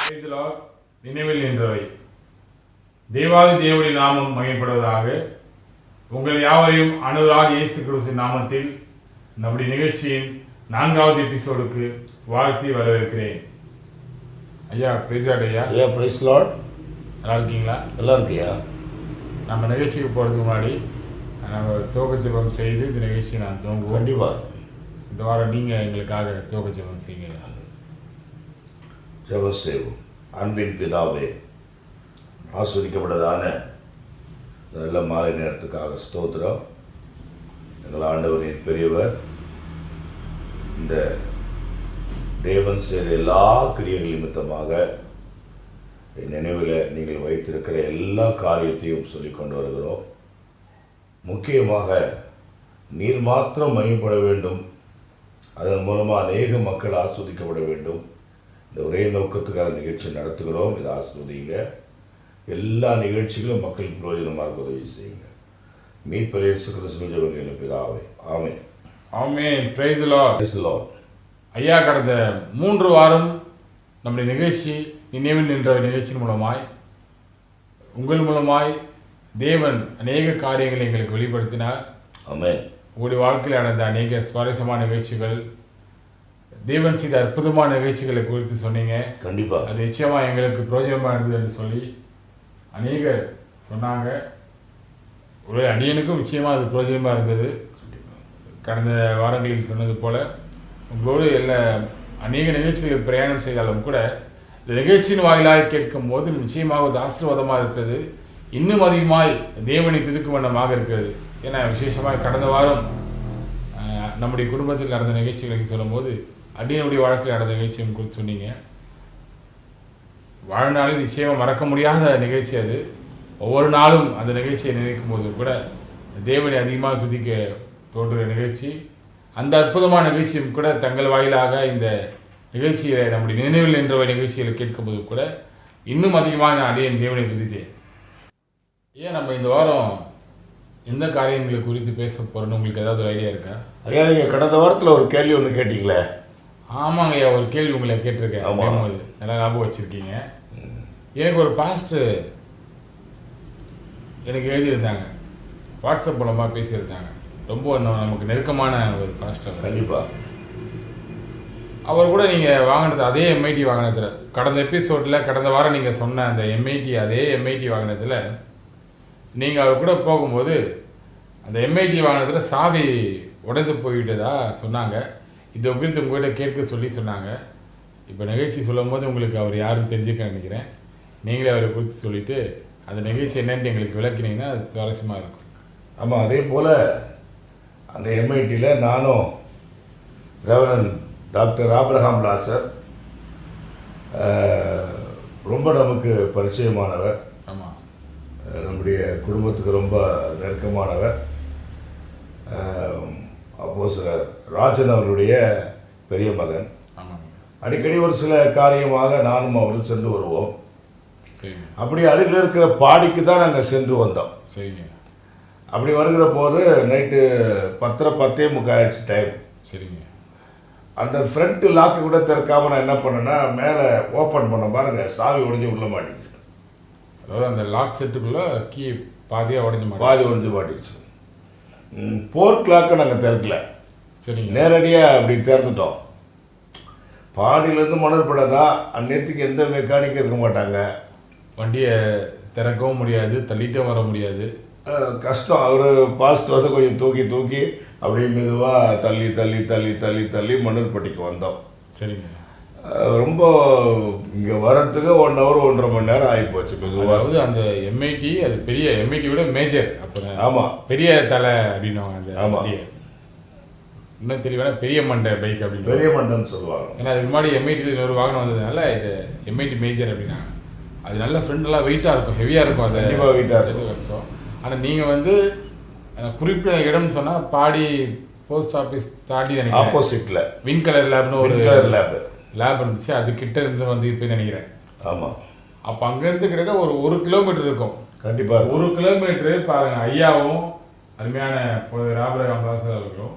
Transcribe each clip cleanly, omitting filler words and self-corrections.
Praise the Lord. நினைவில் நின்றவை தேவாதி தேவனுடைய நாமம் மகிமைப்படுவதாக. உங்கள் யாவரையும் ஆண்டவராகிய இயேசு கிறிஸ்துவின் நாமத்தில் நம்முடைய நிகழ்ச்சியின் 4வது எபிசோடுக்கு வாழ்த்தி வரவேற்கிறேன். ஐயா பிரைஸ் லார்ட். ஐயா பிரைஸ் லார்ட். நல்லா இருக்கீங்களா? நல்லா இருக்கியா? நம்ம நிகழ்ச்சிக்கு போகிறதுக்கு முன்னாடி நம்ம துவக்க ஜெபம் செய்து இந்த நிகழ்ச்சியை நான் துவங்குவோம். கண்டிப்பாக இந்த வாரம் நீங்கள் எங்களுக்காக துவக்க ஜெபம் செய்யுங்க. ஜெபம் செய்வோம். அன்பின் பிதாவே, ஆஸ்வதிக்கப்பட்டதான நல்ல மாலை நேரத்துக்காக ஸ்தோத்திரம். எங்கள் ஆண்டவரின் பெரியவர், இந்த தேவன் செய்த எல்லா கிரியைகள் நிமித்தமாக என் நினைவில் நீங்கள் வைத்திருக்கிற எல்லா காரியத்தையும் சொல்லிக் கொண்டு வருகிறோம். முக்கியமாக நீர் மாத்திரம் மகிமைப்பட வேண்டும், அதன் மூலமாக அநேக மக்கள் ஆஸ்வதிக்கப்பட வேண்டும். இந்த ஒரே நோக்கத்துக்காக நிகழ்ச்சி நடத்துகிறோம். இதை ஆஸ்வதிங்க. எல்லா நிகழ்ச்சிகளும் மக்களுக்கு பிரயோஜனமாக உதவி செய்யுங்க. மீட்பர் இயேசு கிறிஸ்துவின் ஜெபங்கள் பிதாவே, ஆமென். ஆமென். Praise the lord. Praise the lord. ஐயா, கடந்த 3 வாரம் நம்முடைய நிகழ்ச்சி நினைவில் நின்ற நிகழ்ச்சியின் மூலமாய் உங்கள் மூலமாய் தேவன் அநேக காரியங்களை எங்களுக்கு வெளிப்படுத்தினார். ஆமென். உங்களுடைய வாழ்க்கையில் நடந்த அநேக சுவாரஸ்யமான நிகழ்ச்சிகள், தேவன் செய்த அற்புதமான நிகழ்ச்சிகளை குறித்து சொன்னீங்க. கண்டிப்பாக அது நிச்சயமாக எங்களுக்கு பிரயோஜனமாக இருந்தது என்று சொல்லி அநேகர் சொன்னாங்க. ஒரு அடியனுக்கும் நிச்சயமாக அது பிரயோஜனமாக இருந்தது. கடந்த வாரங்களில் சொன்னது போல உங்களோடு எல்லா அநேக நிகழ்ச்சிகளில் பிரயாணம் செய்தாலும் கூட இந்த நிகழ்ச்சியின் வாயிலாக கேட்கும் போது நிச்சயமாக ஒரு ஆசீர்வாதமாக இருக்கிறது. இன்னும் அதிகமாய் தேவனை துதிக்கும் வண்ணமாக இருக்கிறது. ஏன்னா விசேஷமாக கடந்த வாரம் நம்முடைய குடும்பத்தில் நடந்த நிகழ்ச்சிகளை சொல்லும்போது அடியனுடைய வாழ்க்கையில் நடந்த நிகழ்ச்சியை குறித்து சொன்னீங்க. வாழ்நாளில் நிச்சயமாக மறக்க முடியாத நிகழ்ச்சி அது. ஒவ்வொரு நாளும் அந்த நிகழ்ச்சியை நினைக்கும் போது கூட தேவனை அதிகமாக துதிக்க தோன்றுகிற நிகழ்ச்சி. அந்த அற்புதமான நிகழ்ச்சியும் கூட தங்கள் வாயிலாக இந்த நிகழ்ச்சியை நம்முடைய நினைவில் நின்ற நிகழ்ச்சிகளை கேட்கும்போது கூட இன்னும் அதிகமாக நான் அடியன் தேவனை துதித்தேன். ஏன் நம்ம இந்த வாரம் எந்த காரியங்களை குறித்து பேச போகிறோன்னு உங்களுக்கு ஏதாவது ஐடியா இருக்கா? ஐயா, நீங்கள் கடந்த வாரத்தில் ஒரு கேள்வி ஒன்று கேட்டீங்களே? ஆமாங்க ஐயா, ஒரு கேள்வி உங்களை கேட்டிருக்கேன். போது நல்லா ஞாபகம் வச்சுருக்கீங்க. எனக்கு ஒரு பாஸ்டர் எனக்கு எழுதியிருந்தாங்க, வாட்ஸ்அப் மூலமாக பேசியிருந்தாங்க. ரொம்ப நமக்கு நெருக்கமான ஒரு பாஸ்டர். கண்டிப்பாக அவர் கூட நீங்கள் வாங்கினது அதே எம்ஐடி வாங்கினதில், கடந்த எபிசோடில் கடந்த வாரம் நீங்கள் சொன்ன அந்த அதே எம்ஐடி வாங்கினதில் நீங்கள் அவர் கூட போகும்போது அந்த எம்ஐடி வாங்கினதில் சாவி உடைந்து போய்விட்டதா சொன்னாங்க. இதை குறித்து உங்கள்கிட்ட கேட்க சொல்லி சொன்னாங்க. இப்போ நிகழ்ச்சி சொல்லும் போது உங்களுக்கு அவர் யாரும் தெரிஞ்சுக்க நினைக்கிறேன். நீங்களே அவரை குறித்து சொல்லிவிட்டு அந்த நிகழ்ச்சி என்னென்னு எங்களுக்கு விளக்கினீங்கன்னா அது சுவாரஸ்யமாக இருக்கும். ஆமாம், அதே போல் அந்த எம்ஐடியில் நானும் ரெவரண்ட் டாக்டர் ஆப்ரஹாம் லாசர் ரொம்ப நமக்கு பரிச்சயமானவர். ஆமாம், நம்முடைய குடும்பத்துக்கு ரொம்ப நெருக்கமானவர். அப்போஸ்தலர் ராஜன் அவருடைய பெரிய மகன். அடிக்கடி ஒரு சில காரியமாக நானும் அவரும் சென்று வருவோம். அப்படி அருகில் இருக்கிற பாடிக்கு தான் நாங்கள் சென்று வந்தோம். அப்படி வருகிற போது நைட்டு 10:30 ஆயிடுச்சு டைம். சரிங்க. அந்த ஃப்ரண்ட் லாக்கு கூட திறக்காம நான் என்ன பண்ணேன்னா மேலே ஓப்பன் பண்ண பாருங்க, சாவி உடைஞ்சு உள்ள மாட்டிக்கிச்சு. அதாவது அந்த லாக் செட்டுக்குள்ளே கீ பாதி உடைஞ்சு மாட்டிக்கிச்சு. போர்ட் லாக்கை நாங்கள் திறக்கல, சரிங்க, நேரடியாக அப்படி திறந்துட்டோம். பாடியிலேருந்து மணற்படாதான் அந்நேரத்துக்கு எந்த மெக்கானிக்கும் இருக்க மாட்டாங்க. வண்டியை திறக்கவும் முடியாது, தள்ளிட்டும் வர முடியாது, கஷ்டம். அவர் பாஸ்ட் வந்து கொஞ்சம் தூக்கி அப்படியே மெதுவாக தள்ளி மணற்பட்டிக்கு வந்தோம். சரிங்க. ரொம்ப இங்கே வரத்துக்கு 1 hour 1.5 மணி நேரம் ஆகிப்போச்சு மெதுவாக. அதாவது அந்த எம்ஐடி அது பெரிய எம்ஐடி விட மேஜர். அப்புறம் ஆமாம், பெரிய தலை அப்படின்னுவாங்க. அந்த ஆமாம், இன்னும் தெரியவான பெரிய மண்டை பைக் அப்படின்னு, பெரிய மண்டைன்னு சொல்லுவாங்க. ஏன்னா அதுக்கு முன்னாடி எம்ஐடியில் இன்னொரு வாகனம் வந்ததுனால இது எம்ஐடி மேஜர் அப்படின்னா அது நல்ல ஃப்ரெண்டெல்லாம் வெயிட்டாக இருக்கும், ஹெவியாக இருக்கும். அது கண்டிப்பாக வெயிட்டாக இருக்கும், கஷ்டம். ஆனால் நீங்கள் வந்து குறிப்பிட்ட இடம்னு சொன்னால் பாடி போஸ்ட் ஆஃபீஸ் தாண்டி நினைக்கிறேன், ஆப்போசிட்டில் வின் கலர் லேப்னு ஒரு லேப் இருந்துச்சு. அது கிட்ட இருந்து வந்து இப்போ நினைக்கிறேன். ஆமாம். அப்போ அங்கேருந்து கிட்ட ஒரு 1 கிலோமீட்டர் இருக்கும். கண்டிப்பாக 1 கிலோமீட்டரு பாருங்கள். ஐயாவும் அருமையான ஆபிரகாம் லாசர் அவர்களும்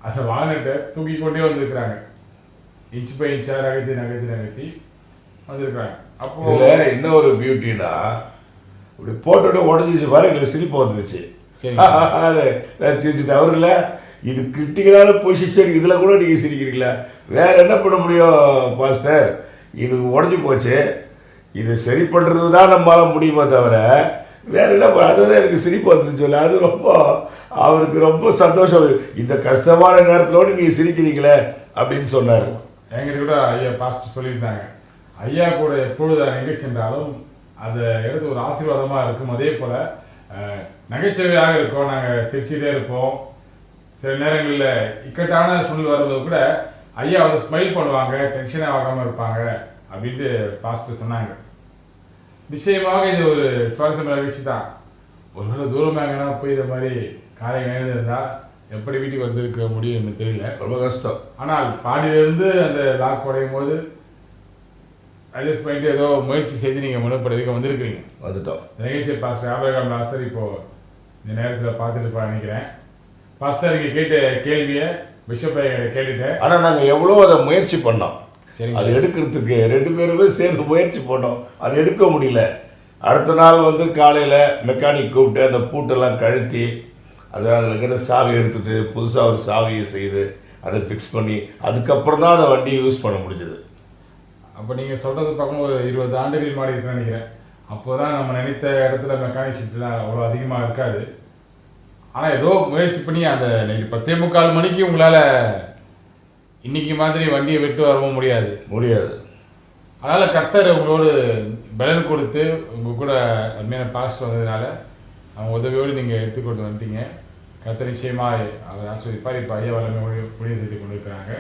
அதை வாங்கிட்டு தூக்கி கொண்டே வந்துருக்குறாங்க. இன்ச் பை இன்ச்சாக நகர்த்தி வந்திருக்கிறாங்க. அப்போ இதில் இன்னும் ஒரு பியூட்டினா இப்படி போட்டோட உடஞ்சிச்சு பாரு, எங்களுக்கு சிரிப்பு வந்துருச்சு. அது சிரிச்சுட்டு அவர் இல்லை, இது கிரிட்டிக்கலான பொசிஷன், இதில் கூட நீங்கள் சிரிக்கிறீங்களா? வேற என்ன பண்ண முடியும் பாஸ்டர், இது உடஞ்சி போச்சு, இது சரி பண்ணுறது தான் நம்மளால முடியுமே தவிர வேற என்ன பண்ண. அதுதான் எனக்கு சிரிப்பு வந்துருச்சு. அது ரொம்ப அவருக்கு ரொம்ப சந்தோஷம். இந்த கஷ்டமான நேரத்தில் நீங்கள் சிரிக்கிறீங்களே அப்படின்னு சொன்னார். என்கிட்ட கூட ஐயா பாஸ்டர் சொல்லியிருந்தாங்க, ஐயா கூட எப்பொழுது எங்கே சென்றாலும் அதை எடுத்து ஒரு ஆசீர்வாதமாக இருக்கும். அதே போல் நகைச்சுவையாக இருக்கும், நாங்கள் சிரிச்சுட்டே இருப்போம். சில நேரங்களில் இக்கட்டான சூழ்நிலை வரும்போது கூட ஐயா வந்து ஸ்மைல் பண்ணுவாங்க, டென்ஷனாக ஆகாமல் இருப்பாங்க அப்படின்ட்டு பாஸ்டர் சொன்னாங்க. நிச்சயமாக இது ஒரு சுவாரஸ்யமான நிகழ்ச்சி தான். ஒருவேளை தூரமாக எங்கன்னா போய் இந்த மாதிரி காலையில் எழுந்திருந்தால் எப்படி வீட்டுக்கு வந்திருக்க முடியும் எனக்கு தெரியல, ரொம்ப கஷ்டம். ஆனால் பாடியிலிருந்து அந்த லாக் உடையும் போது அட்ஜஸ்ட் பண்ணிட்டு ஏதோ முயற்சி செய்து நீங்கள் முன்னப்படத்துக்கு வந்திருக்கிறீங்க. வந்துட்டோம். நிகழ்ச்சி பாஸ்டர் ஆபிரகாம் லாசர் இப்போது இந்த நேரத்தில் பார்த்துட்டு நினைக்கிறேன். பாஸ்டர் நீங்கள் கேட்ட கேள்வியை பிஷப்பை கேட்டுட்டேன். ஆனால் நாங்கள் எவ்வளோ அதை முயற்சி பண்ணோம், சரி, அது எடுக்கிறதுக்கு 2 பேருமே சேர்ந்து முயற்சி பண்ணோம். அது எடுக்க முடியல. அடுத்த நாள் வந்து காலையில் மெக்கானிக் கூப்பிட்டு அந்த பூட்டெல்லாம் கழட்டி அதில் இருக்கிற சாவி எடுத்துகிட்டு புதுசாக ஒரு சாவியை செய்து அதை ஃபிக்ஸ் பண்ணி அதுக்கப்புறம் தான் அந்த வண்டியை யூஸ் பண்ண முடிஞ்சது. அப்போ நீங்கள் சொல்கிறது பார்க்கும்போது 20 ஆண்டுகள் மாறி இருக்குன்னு நினைக்கிறேன். அப்போ தான் நம்ம நினைத்த இடத்துல மெக்கானிக் ஷிப்லாம் அவ்வளோ அதிகமாக இருக்காது. ஆனால் ஏதோ முயற்சி பண்ணி அந்த நைட்டு 10:45 மணிக்கு உங்களால் இன்னைக்கு மாதிரி வண்டியை விட்டு வரவும் முடியாது. அதனால் கர்த்தர் உங்களோடு பலன் கொடுத்து உங்கள் கூட அருமையான பாஸ்டர் வந்ததுனால அவங்க உதவியோடு நீங்கள் எடுத்துக்கொண்டு வந்துட்டீங்க. கர்த்தர் நிச்சயமாக அவர் ஆசிரியப்பார். இப்போ ஐயா வல்லமை முடிவு செய்து கொண்டு இருக்கிறாங்க.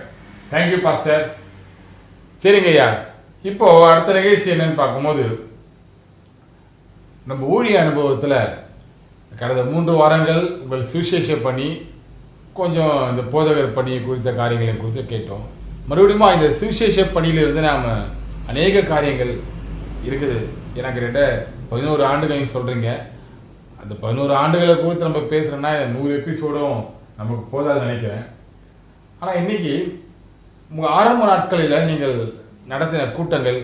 Thank you pastor. சரிங்க ஐயா, இப்போது அடுத்த நிகழ்ச்சி என்னன்னு பார்க்கும்போது, நம்ம ஊழிய அனுபவத்தில் கடந்த 3 வாரங்கள் உங்கள் சுவிசேஷ பணி, கொஞ்சம் இந்த போதகர் பணி குறித்த காரியங்களை குறித்து கேட்டோம். மறுபடியும் இந்த சுவிசேஷ பணியிலிருந்து நாம் அநேக காரியங்கள் இருக்குது. எனக்கு கிட்ட 11 ஆண்டுகள் சொல்கிறீங்க. அந்த 11 ஆண்டுகளை குறித்து நம்ம பேசுகிறோன்னா 100 எபிசோடும் நமக்கு போதாது நினைக்கிறேன். ஆனால் இன்றைக்கி உங்கள் ஆரம்ப நாட்களில் நீங்கள் நடத்தின கூட்டங்கள்,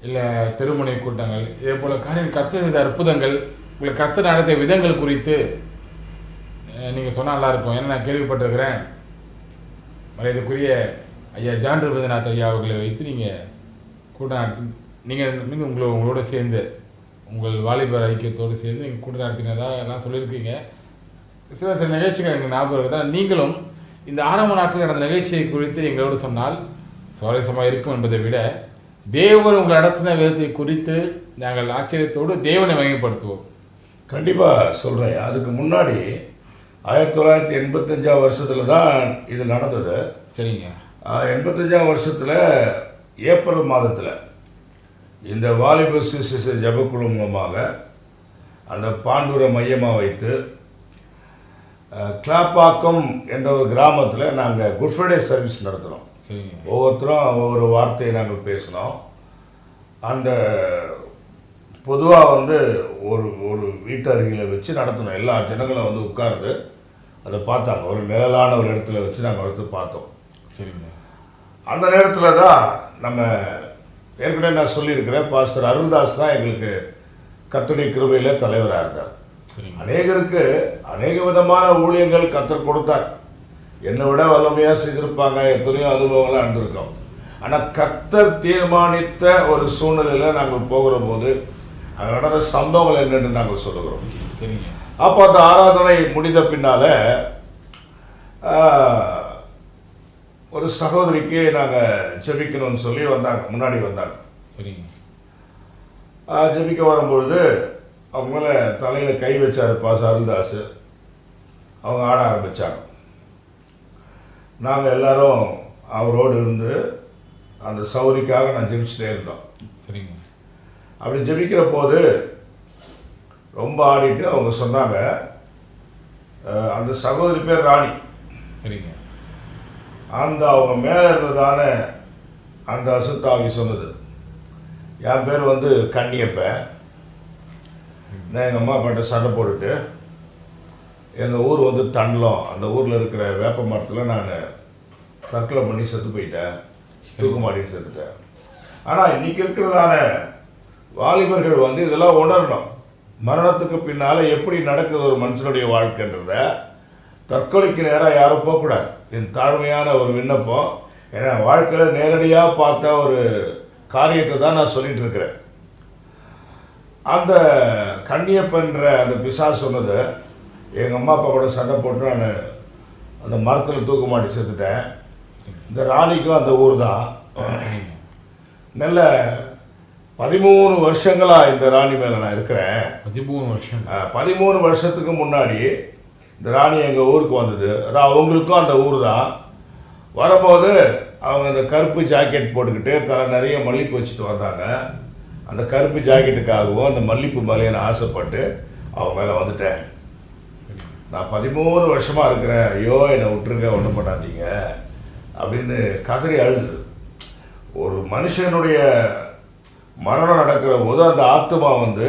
இல்லை திருமண கூட்டங்கள், இதே போல் காரியங்கள், கர்த்தர் செய்த அற்புதங்கள், உங்களை கர்த்தர் நடத்திய விதங்கள் குறித்து நீங்கள் சொன்னால் நல்லாயிருக்கும். ஏன்னா நான் கேள்விப்பட்டிருக்கிறேன், மரியாதைக்குரிய ஐயா ஜான் ரவீந்திரநாத் ஐயா அவர்களை வைத்து நீங்கள் கூட்டம் நடத்தி நீங்கள் உங்களோட சேர்ந்து உங்கள் வாலிபர் ஐக்கியத்தோடு சேர்ந்து நீங்கள் கூட்டம் நடத்தினதாக எல்லாம் சொல்லியிருக்கீங்க. சில நிகழ்ச்சிகள் எனக்கு ஞாபகம் இருக்குதா. நீங்களும் இந்த ஆரம்ப நாட்களில் நடந்த நிகழ்ச்சியை குறித்து எங்களோடு சொன்னால் சுவாரஸ்யமாக இருக்கும் என்பதை விட தேவன் உங்கள் நடத்தின விதத்தை குறித்து நாங்கள் ஆச்சரியத்தோடு தேவனை மையப்படுத்துவோம். கண்டிப்பாக சொல்கிறேன். அதுக்கு முன்னாடி 1985 வருஷத்தில் தான் இது நடந்தது. சரிங்க. 85 வருஷத்தில் ஏப்ரல் மாதத்தில் இந்த வாலிபர் சுவிசேஷ ஜெபக்குழு மூலமாக அந்த பாண்டூரை மையமாக வைத்து கிளாப்பாக்கம் என்ற ஒரு கிராமத்தில் நாங்கள் குட் ஃப்ரைடே சர்வீஸ் நடத்துகிறோம். ஒவ்வொருத்தரும் ஒவ்வொரு வார்த்தையை நாங்கள் பேசினோம். அந்த பொதுவாக வந்து ஒரு வீட்டு அருகில் வச்சு நடத்தணும். எல்லா ஜனங்களும் வந்து உட்கார்ந்து அதை பார்த்தாங்க. ஒரு நிழலான ஒரு இடத்துல வச்சு நாங்கள் எடுத்து பார்த்தோம். சரிங்க. அந்த நேரத்தில் தான் நம்ம ஏற்கனவே நான் சொல்லியிருக்கிறேன், பாஸ்டர் அருள்தாஸ் தான் எங்களுக்கு கர்த்தருடைய கிருபையில் தலைவராக இருந்தார். அநேகருக்கு அநேக விதமான ஊழியங்கள் கர்த்தர் கொடுத்தார். என்னை விட வல்லமையாக செய்திருப்பாங்க, எத்தனையோ அனுபவங்களாக இருந்திருக்கோம். ஆனால் கர்த்தர் தீர்மானித்த ஒரு சூழ்நிலையில் நாங்கள் போகிற போது அங்கே நடந்த சம்பவங்கள் என்னென்னு நாங்கள் சொல்லுகிறோம். அப்போ அந்த ஆராதனை முடிந்த பின்னால் ஒரு சகோதரிக்கு நாங்கள் ஜெபிக்கணும்னு சொல்லி வந்தாங்க, முன்னாடி வந்தாங்க. ஜெபிக்க வரும்பொழுது அவங்க மேலே தலையில் கை வச்சார் பாஸ் அருள்தாஸ். அவங்க ஆட ஆரம்பித்தாங்க. நாங்கள் எல்லாரும் அவரோடு இருந்து அந்த சௌரிக்காக நான் ஜெபிச்சுட்டே இருந்தோம். சரிங்க. அப்படி ஜெபிக்கிற போது ரொம்ப ஆடிட்டு அவங்க சொன்னாங்க, அந்த சகோதரி பேர் ராணி. சரிங்க. அந்த அவங்க மேலே இருந்ததான அந்த அசுத்தாவி சொன்னது, என் பேர் வந்து கண்ணியப்பன், நான் எங்கள் அம்மா அப்பாட்ட சண்டை போட்டுட்டு எங்கள் ஊர் வந்து தண்டலம், அந்த ஊரில் இருக்கிற வேப்ப மரத்தில் நான் தற்கொலை பண்ணி செத்து போயிட்டேன், தூக்கு மாட்டி செத்துட்டேன். ஆனால் இன்னைக்கு இருக்கிறதான வாலிபர்கள் வந்து இதெல்லாம் உணரணும். மரணத்துக்கு பின்னால் எப்படி நடக்குது ஒரு மனுஷனுடைய வாழ்க்கைன்றத. தற்கொலைக்கு நேராக யாரும் போகக்கூடாது. என் தாழ்மையான ஒரு விண்ணப்பம். ஏன்னா வாழ்க்கையில் நேரடியாக பார்த்த ஒரு காரியத்தை தான் நான் சொல்லிட்டு இருக்கிறேன். அந்த கன்னியப்பன்ற அந்த பிசாசு சொன்னது, எங்கள் அம்மா அப்பா கூட சண்டை போட்டு நான் அந்த மரத்தில் தூக்க மாட்டி செத்துட்டேன். இந்த ராணிக்கும் அந்த ஊர் தான். நல்ல 13 வருஷங்களாக இந்த ராணி மேலே நான் இருக்கிறேன். 13 வருஷம். 13 வருஷத்துக்கு முன்னாடி இந்த ராணி எங்கள் ஊருக்கு வந்தது. அதான் அவங்களுக்கும் அந்த ஊர் தான். வரும்போது அவங்க அந்த கருப்பு ஜாக்கெட் போட்டுக்கிட்டு தலை நிறைய மல்லிப்பூ வச்சுட்டு வந்தாங்க. அந்த கருப்பு ஜாக்கெட்டுக்காகவும் அந்த மல்லிப்பூ மேலே நான் ஆசைப்பட்டு அவங்க மேலே வந்துட்டேன். நான் 13 வருஷமாக இருக்கிறேன், ஐயோ என்னை விட்டுருங்க, ஒன்றும் பண்ணாதீங்க அப்படின்னு கதறி அழுது. ஒரு மனுஷனுடைய மரணம் நடக்கிற போது அந்த ஆத்மா வந்து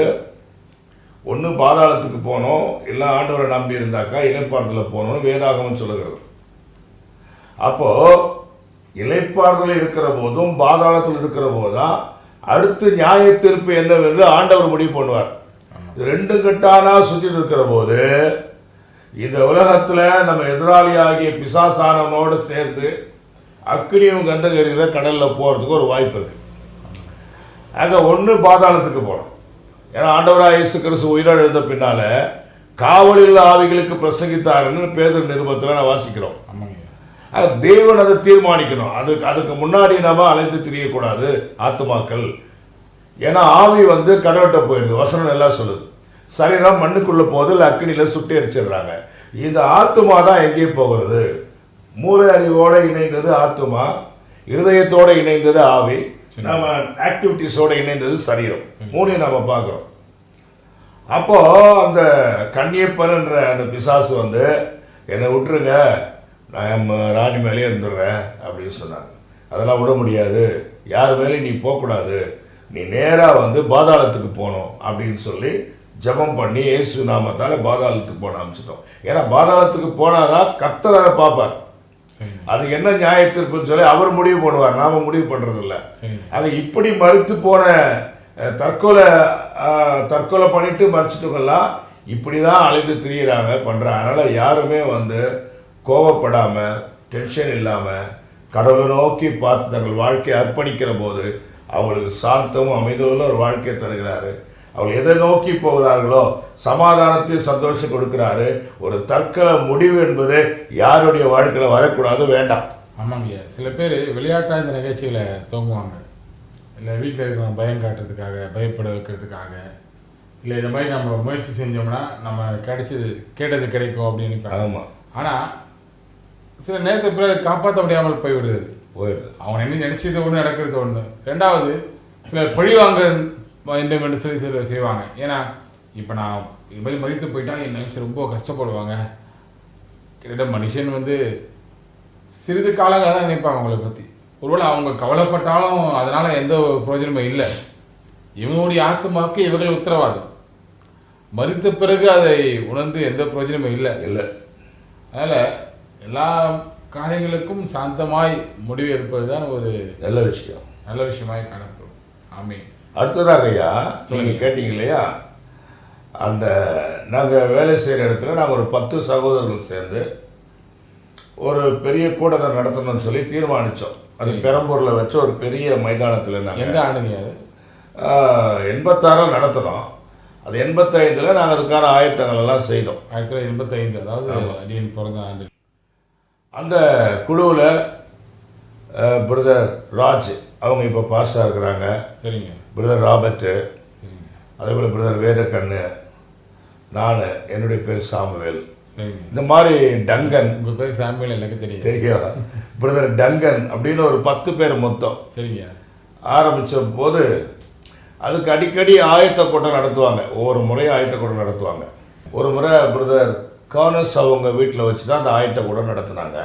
ஒன்று பாதாளத்துக்கு போகணும், இல்லை ஆண்டவரை நம்பி இருந்தாக்கா இளைப்பாறுதலில் போகணும்னு வேதாகமம் சொல்லுகிறது. அப்போது இளைப்பாறுதலில் இருக்கிற போதும் பாதாளத்தில் இருக்கிற போதுதான் அடுத்து நியாய தீர்ப்பு என்னவென்று ஆண்டவர் முடிவு பண்ணுவார். இது ரெண்டு கட்டானா சுற்றிட்டு இருக்கிற போது இந்த உலகத்தில் நம்ம எதிராளி ஆகிய பிசாசானவனோடு சேர்ந்து அக்கினியும் கந்தகரியில கடலில் போகிறதுக்கு ஒரு வாய்ப்பு இருக்குது. அங்கே ஒன்று பாதாளத்துக்கு போகணும். ஏன்னா ஆண்டவராக இயேசு கிறிஸ்து உயிரோடு எழுந்த பின்னால் காவலில் ஆவிகளுக்கு பிரசங்கித்தாருன்னு பேதுரு நிருபத்தில் நான் வாசிக்கிறோம். தேவன் அதை தீர்மானிக்கணும். அதுக்கு முன்னாடி நாம அலைந்து திரியக்கூடாது ஆத்துமாக்கள். ஏன்னா ஆவி வந்து கடவுட்ட போயிடுது. வசனம் எல்லாம் சொல்லுது. சரீரம் மண்ணுக்குள்ள போது அக்கினியில சுட்டி எரிச்சிடுறாங்க. இந்த ஆத்துமா தான் எங்கே போகிறது? மூளை அறிவோடு இணைந்தது ஆத்துமா, இருதயத்தோடு இணைந்தது ஆவி, நம்ம ஆக்டிவிட்டிஸோட இணைந்தது சரீரம். மூணையும் நம்ம பார்க்குறோம். அப்போ அந்த கன்னியப்பன்ன்ற அந்த பிசாசு வந்து என்னை விட்டுருங்க, நான் ராணி மேலே இருந்துடுறேன் அப்படின்னு சொன்னாங்க. அதெல்லாம் விட முடியாது, யார் மேலேயும் நீ போகக்கூடாது, நீ நேராக வந்து பாதாளத்துக்கு போகணும் அப்படின்னு சொல்லி ஜெபம் பண்ணி இயேசு நாமத்தால் பாதாளத்துக்கு போன அனுப்பிச்சிட்டோம். ஏன்னா பாதாளத்துக்கு போனாதான் கர்த்தர் அதை பார்ப்பார். அதுக்கு என்ன நியாய தீர்ப்புன்னு சொல்லி அவர் முடிவு பண்ணுவார், நாம முடிவு பண்ணுறதில்ல. அதை இப்படி மறுத்து போன தற்கொலை பண்ணிட்டு மறைச்சிட்டுங்கெல்லாம் இப்படி தான் அழைத்து திரியிறாங்க பண்ணுறாங்க. அதனால் யாருமே வந்து கோவப்படாமல் டென்ஷன் இல்லாமல் கடவுளை நோக்கி பார்த்து தங்கள் வாழ்க்கையை அர்ப்பணிக்கிற போது அவங்களுக்கு சாந்தமும் அமைதியுள்ள ஒரு வாழ்க்கையை தருகிறாரு. அவங்க எதை நோக்கி போகிறார்களோ சமாதானத்தையும் சந்தோஷம் கொடுக்குறாரு. ஒரு தற்கொலை முடிவு என்பது யாருடைய வாழ்க்கையில் வரக்கூடாது, வேண்டாம். ஆமாங்க. சில பேர் விளையாட்டாக இந்த நிகழ்ச்சிகளை தூங்குவாங்க, இல்லை வீட்டில் இருக்கிறவங்க பயம் காட்டுறதுக்காக, பயப்பட வைக்கிறதுக்காக, இல்லை இந்த மாதிரி நம்ம முயற்சி செஞ்சோம்னா நம்ம கேட்டது கிடைக்கும் அப்படின்னு. ஆமாம். ஆனால் சில நேரத்துக்கு பிறகு காப்பாற்ற முடியாமல் போய்விடுது. அவங்க என்ன நினைச்சது ஒன்று, நடக்கிறது ஒன்று. ரெண்டாவது சிலர் பழிவாங்க வேண்டும் என்று சொல்லி செய்வாங்க. ஏன்னா இப்போ நான் இது மாதிரி மறித்து போயிட்டா என் நினைச்சு ரொம்ப கஷ்டப்படுவாங்க. கிட்ட மனுஷன் வந்து சிறிது காலங்கள் தான் நினைப்பாங்க அவங்கள பற்றி. ஒருவேளை அவங்க கவலைப்பட்டாலும் அதனால் எந்த பிரயோஜனமும் இல்லை. இவங்களுடைய ஆத்மாவுக்கு இவர்கள் உத்தரவாதம். மறித்த பிறகு அதை உணர்ந்து எந்த பிரயோஜனமும் இல்லை. அதனால் எல்லா காரியங்களுக்கும் சாந்தமாய் முடிவு எடுப்பது தான் ஒரு நல்ல விஷயமாய் காணப்படும். ஆமீன். அடுத்ததாக ஐயா, நீங்கள் கேட்டீங்க இல்லையா, அந்த நாங்கள் வேலை செய்கிற இடத்துல நாங்கள் ஒரு 10 சகோதரர்கள் சேர்ந்து ஒரு பெரிய கூட்டத்தை நடத்தணும்னு சொல்லி தீர்மானித்தோம். அது பெரம்பூரில் வச்ச ஒரு பெரிய மைதானத்தில் நாங்கள் எந்த ஆண்டுங்க அது 86 நடத்தினோம். அது 85 நாங்கள் அதுக்கான ஆயத்தங்கள் எல்லாம் செய்தோம். 1985, அதாவது அடியன் பிறந்த ஆண்டு. அந்த குழுவில் பிரதர் ராஜ் அவங்க இப்போ பாஸ்டாக இருக்கிறாங்க. சரிங்க. பிரதர் ராபர்ட்டு, அதே போல் பிரதர் வேதக்கண்ணு, நான், என்னுடைய பேர் சாமுவேல். இந்த மாதிரி டங்கன். உங்கள் பேர் சாமுவேல் எனக்கு தெரியும். பிரதர் டங்கன் அப்படின்னு ஒரு 10 பேர் மொத்தம். சரிங்க. ஆரம்பித்த போது அதுக்கு அடிக்கடி ஆயத்த கூட்டம் நடத்துவாங்க. ஒவ்வொரு முறையும் ஆயத்த கூட்டம் நடத்துவாங்க. ஒரு முறை பிரதர் கானஸ் அவங்க வீட்டில் வச்சு தான் அந்த ஆயத்த கூட்டம் நடத்துனாங்க.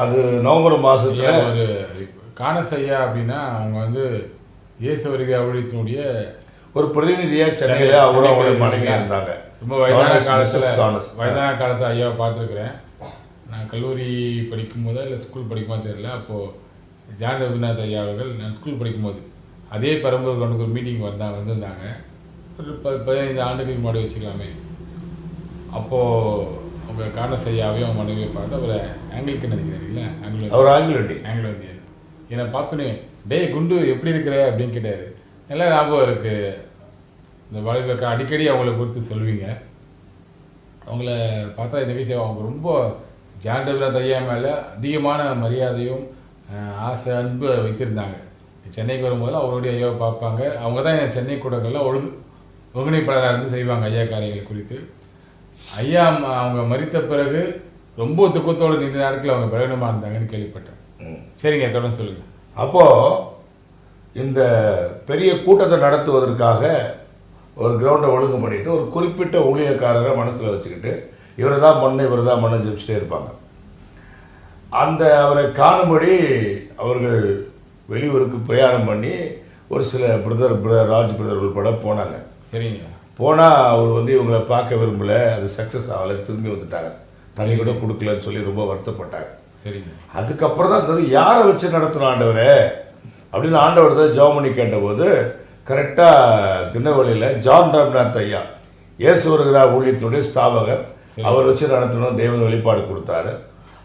அது நவம்பர் மாதத்தில். ஒரு கானஸ் ஐயா அப்படின்னா அவங்க வந்து இயேசு வருகை ஊழியத்தினுடைய ஒரு பிரதிநிதியாக சென்னையில் அவங்களுடைய மனைவியாக இருந்தாங்க. ரொம்ப வயதான காலத்தில் ஐயாவை பார்த்துருக்குறேன். நான் கல்லூரி படிக்கும் போதா இல்லை ஸ்கூல் படிக்கும்போது தெரியல. அப்போது ஜான் ரவிநாத் ஐயா அவர்கள் நான் ஸ்கூல் படிக்கும்போது அதே பெரம்பூர் கொண்டு ஒரு மீட்டிங் வந்திருந்தாங்க. ஒரு 15 ஆண்டுகளுக்கு முன்னாடி வச்சுக்கலாமே. அப்போது அவங்க கார்னஸ் ஐயாவையும் அவங்க மனைவியை பார்த்து அவர் ஆங்கிலிக்கன் நினைக்கிறேன் இல்லை, ஆங்கிலோ இந்தியன். என்னை பார்த்தோன்னே டே குண்டு எப்படி இருக்கிற அப்படின்னு கேட்டார். நல்லா ஞாபகம் இருக்குது. இந்த வாலிபக்க அடிக்கடி அவங்கள குறித்து சொல்வீங்க. அவங்கள பார்த்தா இந்த விஷயம் அவங்க ரொம்ப ஜான் ரவிநாத் ஐயா மேலே அதிகமான மரியாதையும் ஆசை அன்பு வைத்திருந்தாங்க. சென்னைக்கு வரும்போது அவருடைய ஐயாவை பார்ப்பாங்க. அவங்க தான் என் சென்னை கூடங்கள்லாம் ஒருங்கிணைப்பாளராக இருந்து செய்வாங்க ஐயா காரியங்கள் குறித்து. ஐயா அவங்க மரித்த பிறகு ரொம்ப துக்கத்தோடு நின்ற நேரத்தில் அவங்க பிரகடனமாக இருந்தாங்கன்னு கேள்விப்பட்டேன். சரிங்க, தொடர்ந்து சொல்லுங்கள். அப்போது இந்த பெரிய கூட்டத்தை நடத்துவதற்காக ஒரு கிரவுண்டை ஒழுங்கு பண்ணிட்டு ஒரு குறிப்பிட்ட ஊழியக்காரரை மனசில் வச்சுக்கிட்டு இவர் தான் மண்ணு ஜெபிச்சுட்டே இருப்பாங்க. அந்த அவரை காணும்படி அவர்கள் வெளியூருக்கு பிரயாணம் பண்ணி ஒரு சில ராஜ் பிரதர் உள்பட போனாங்க. சரிங்க. போனால் அவர் இவங்களை பார்க்க விரும்பலை, அது சக்ஸஸ் ஆகலை, திரும்பி வந்துட்டாங்க. தண்ணி கூட கொடுக்கலன்னு சொல்லி ரொம்ப வருத்தப்பட்டாங்க. சரிங்க. அதுக்கப்புறம் தான் யாரை வச்சு நடத்தணும் ஆண்டவரே அப்படின்னு ஆண்டவர் தான் ஜெபம் கேட்டபோது கரெக்டாக திருநெல்வேலியில் ஜான் ரவிநாத் ஐயா இயேசு வருகிறார் ஊழியத்தினுடைய ஸ்தாபகர், அவர் வச்சு நடத்தணும் தேவன் வெளிப்பாடு கொடுத்தாரு.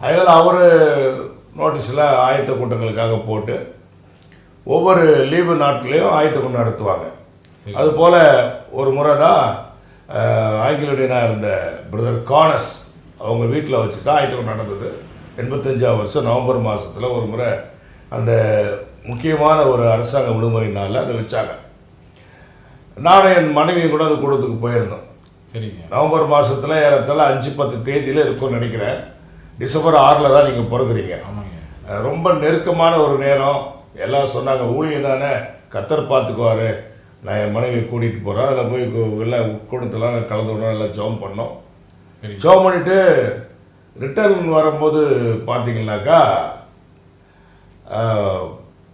அதனால் அவர் நோட்டீஸில் ஆயத்த கூட்டங்களுக்காக போட்டு ஒவ்வொரு லீவு நாட்களையும் ஆயத்த கூட்டம் நடத்துவாங்க. அதுபோல் ஒரு முறை தான் ஆங்கிலோடியனாக இருந்த பிரதர் கானஸ் அவங்க வீட்டில் வச்சு தான் ஆயத்த கூட்டம் நடந்தது. 85ஆம் வருஷம் நவம்பர் மாதத்தில் ஒரு முறை அந்த முக்கியமான ஒரு அரசாங்க விடுமுறை நாளில் அதை வச்சாங்க. நானும் என் மனைவியும் கூட அது கூட்டத்துக்கு போயிருந்தோம். சரிங்க. நவம்பர் மாதத்தில் ஏறத்தாழ 5-10 தேதியில் இருக்கும்னு நினைக்கிறேன். டிசம்பர் 6 தான் நீங்கள் பிறகுறீங்க. ரொம்ப நெருக்கமான ஒரு நேரம். எல்லாம் சொன்னாங்க ஊழியம் தானே, கத்தர் பார்த்துக்குவார், நான் என் மனைவியை கூட்டிகிட்டு போகிறேன். அதில் போய் எல்லாம் கூட்டத்தெல்லாம் கலந்து விடணும், எல்லாம் ஜெபம் பண்ணோம். ஜெபம் பண்ணிவிட்டு ரிட்டர்ன் வரும்போது பார்த்தீங்கன்னாக்கா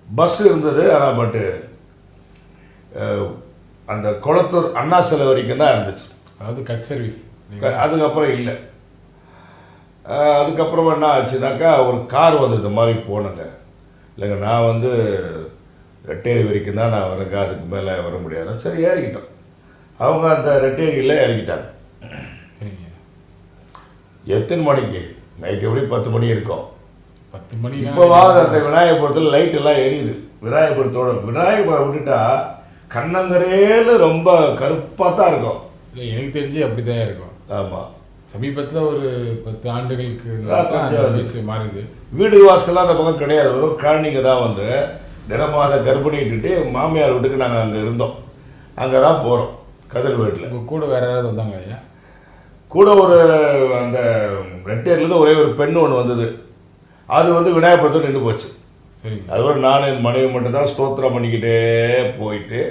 பஸ் இருந்தது. ஆனால் பட்டு அந்த குளத்தூர் அண்ணா சிலை வரைக்கும் தான் இருந்துச்சு. அதாவது கட் சர்வீஸ். அதுக்கப்புறம் இல்லை. அதுக்கப்புறம் என்ன ஆச்சுனாக்கா ஒரு கார் இந்த மாதிரி போனேங்க. இல்லைங்க நான் ரெட்டேரி வரைக்கும் தான் நான் வரேங்க, அதுக்கு மேலே வர முடியாது. சரி ஏறிக்கிட்டோம். அவங்க அந்த ரெட்டேரியில் இறங்கிட்டாங்க. எத்தனை மணிக்கு? நைட்டு எப்படி 10 மணி இருக்கும். 10 மணி. இப்போவாது அந்த விநாயகபுரத்தில் லைட் எல்லாம் எரியுது. விநாயகபுரம் விட்டுட்டா கண்ணங்கரேல ரொம்ப கருப்பாக தான் இருக்கும். இல்லை எனக்கு தெரிஞ்சு அப்படி தான் இருக்கும். ஆமாம். சமீபத்தில் ஒரு 10 ஆண்டுகளுக்கு மாறுது. வீடு வாசலாம் அந்த பக்கம் கிடையாது. வெறும் காணிங்க தான் தினமாக கர்ப்பிணிட்டு மாமியார் வீட்டுக்கு நாங்கள் அங்கே இருந்தோம். அங்கே தான் போகிறோம் கதிர் வீட்டில். கூட வேற யாராவது வந்தாங்க ஐயா? கூட ஒரு அந்த ரெட்டேர்லேருந்து ஒரே ஒரு பெண் ஒன்று வந்தது. அது விநாயகபுரத்தில் நின்று போச்சு. சரி. அதுக்கப்புறம் நான் என் மனைவி மட்டும்தான் ஸ்தோத்திரம் பண்ணிக்கிட்டே போயிட்டு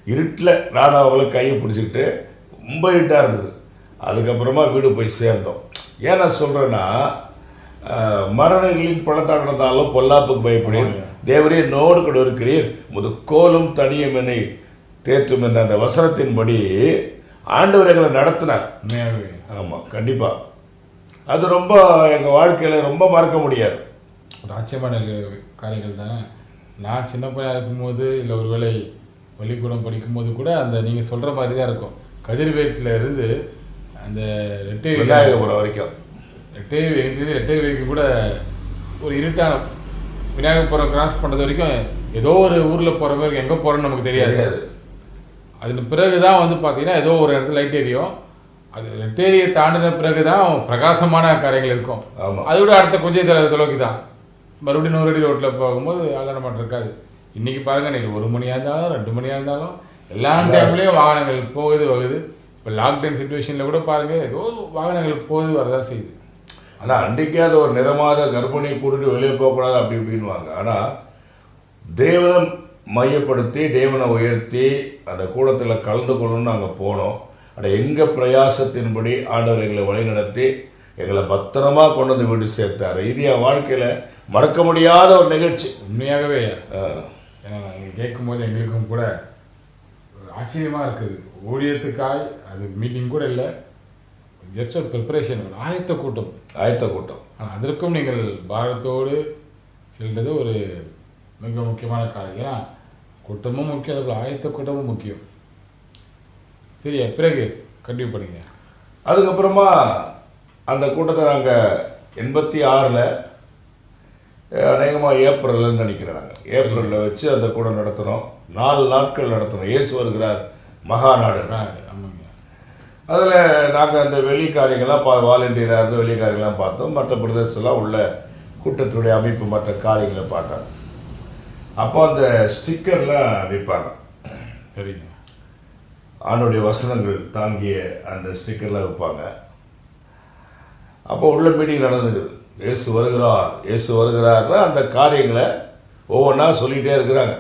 இருட்டில் நானும் அவங்கள கையை பிடிச்சிக்கிட்டு ரொம்ப இருட்டாக இருந்தது. அதுக்கப்புறமா வீடு போய் சேர்ந்தோம். ஏன் நான் சொல்கிறேன்னா, மரணங்களின் பள்ளத்தாக்கு நடந்தாலும் பொல்லாப்புக்கு பயப்படேன், தேவரே நோடு கூட இருக்கிறீர், முதுக்கோலும் தடியும் என்னை தேற்றும் என்ற அந்த வசனத்தின்படி ஆண்டவர் எங்களை நடத்தினார். ஆமாம், கண்டிப்பாக அது ரொம்ப எங்கள் வாழ்க்கையில் ரொம்ப மறக்க முடியாது. ஒரு ஆச்சரியமான காரியங்கள் தானே. நான் சின்ன பையனாக இருக்கும்போது இல்லை ஒருவேளை பள்ளிக்கூடம் படிக்கும்போது கூட அந்த நீங்கள் சொல்கிற மாதிரி தான் இருக்கும். கதிர்வேட்டில் இருந்து அந்த விநாயகபுரம் வரைக்கும் ரெட்டை வரைக்கும் கூட ஒரு இருட்டான விநாயகபுரம் கிராஸ் பண்ணுறது வரைக்கும் ஏதோ ஒரு ஊரில் போகிற மாதிரி எங்கே போகிறோன்னு நமக்கு தெரியாது. அதுக்கு பிறகு தான் பார்த்தீங்கன்னா ஏதோ ஒரு இடத்துல லைட் எரியும். அது ரெட்டேரியை தாண்டின பிறகு தான் பிரகாசமான காரியங்கள் இருக்கும். அதை விட அடுத்த கொஞ்சம் தொலைக்கு தான் மறுபடியும் 100 அடி ரோட்டில் போகும்போது அலனமாட்டம் இருக்காது. இன்றைக்கி பாருங்கள், நீங்கள் 1 மணியாக இருந்தாலும் 2 மணியாக இருந்தாலும் எல்லா டைம்லேயும் வாகனங்கள் வருது. இப்போ லாக்டவுன் சுச்சுவேஷனில் கூட பாருங்கள், ஏதோ வாகனங்கள் வரதான் செய்யுது. ஆனால் அன்றைக்கே அது ஒரு நிறமாத கர்ப்பிணியை கூட்டிட்டு வெளியே போகக்கூடாது அப்படி இப்படின்வாங்க. ஆனால் தேவனை மையப்படுத்தி தேவனை உயர்த்தி அந்த கூடத்தில் கலந்து கொள்ளணும்னு நாங்கள் போனோம். ஆனால் எங்கள் பிரயாசத்தின்படி ஆண்டவர் எங்களை வழிநடத்தி எங்களை பத்திரமா கொண்டு வந்து வீடு சேர்த்தார். இது என் வாழ்க்கையில் மறக்க முடியாத ஒரு நிகழ்ச்சி. உண்மையாகவே கேட்கும்போது எங்களுக்கும் கூட ஆச்சரியமாக இருக்குது. ஊழியத்துக்காய் அது மீட்டிங் கூட இல்லை, ஜஸ்ட் ஒரு ப்ரிப்பரேஷன், ஆயத்த கூட்டம். ஆனால் அதற்கும் நீங்கள் பாரத்தோடு செல்வது ஒரு மிக முக்கியமான காரியம். ஏன்னா கூட்டமும் முக்கியம், அதுபோல் ஆயத்த கூட்டமும் முக்கியம். சரியா, பிறகு கண்டிப்பாக பண்ணுங்க. அதுக்கப்புறமா அந்த கூட்டத்தை நாங்கள் 86 அநேகமாக ஏப்ரல்னு நினைக்கிறேன். நாங்கள் ஏப்ரலில் வச்சு அந்த கூட்டம் நடத்தினோம். 4 நாட்கள் நடத்தினோம். இயேசு வருகிறார் மகாநாடு. ஆமாங்க. அதில் நாங்கள் அந்த வெளி காரியங்கள்லாம் வாலண்டியராக இருந்து வெளி காரியங்கள்லாம் பார்த்தோம். மற்ற பிரதேசம்லாம் உள்ள கூட்டத்துடைய அமைப்பு மற்ற காரியங்களை பார்த்தாங்க. அப்போ அந்த ஸ்டிக்கர்லாம் விற்பாங்க. சரிங்க. ஆண்டுடைய வசனங்கள் தாங்கிய அந்த ஸ்டிக்கர்லாம் வைப்பாங்க. அப்போ உள்ள மீட்டிங் நடந்துக்குது. இயேசு வருகிறார், இயேசு வருகிறார்னா அந்த காரியங்களை ஒவ்வொன்றா சொல்லிகிட்டே இருக்கிறாங்க.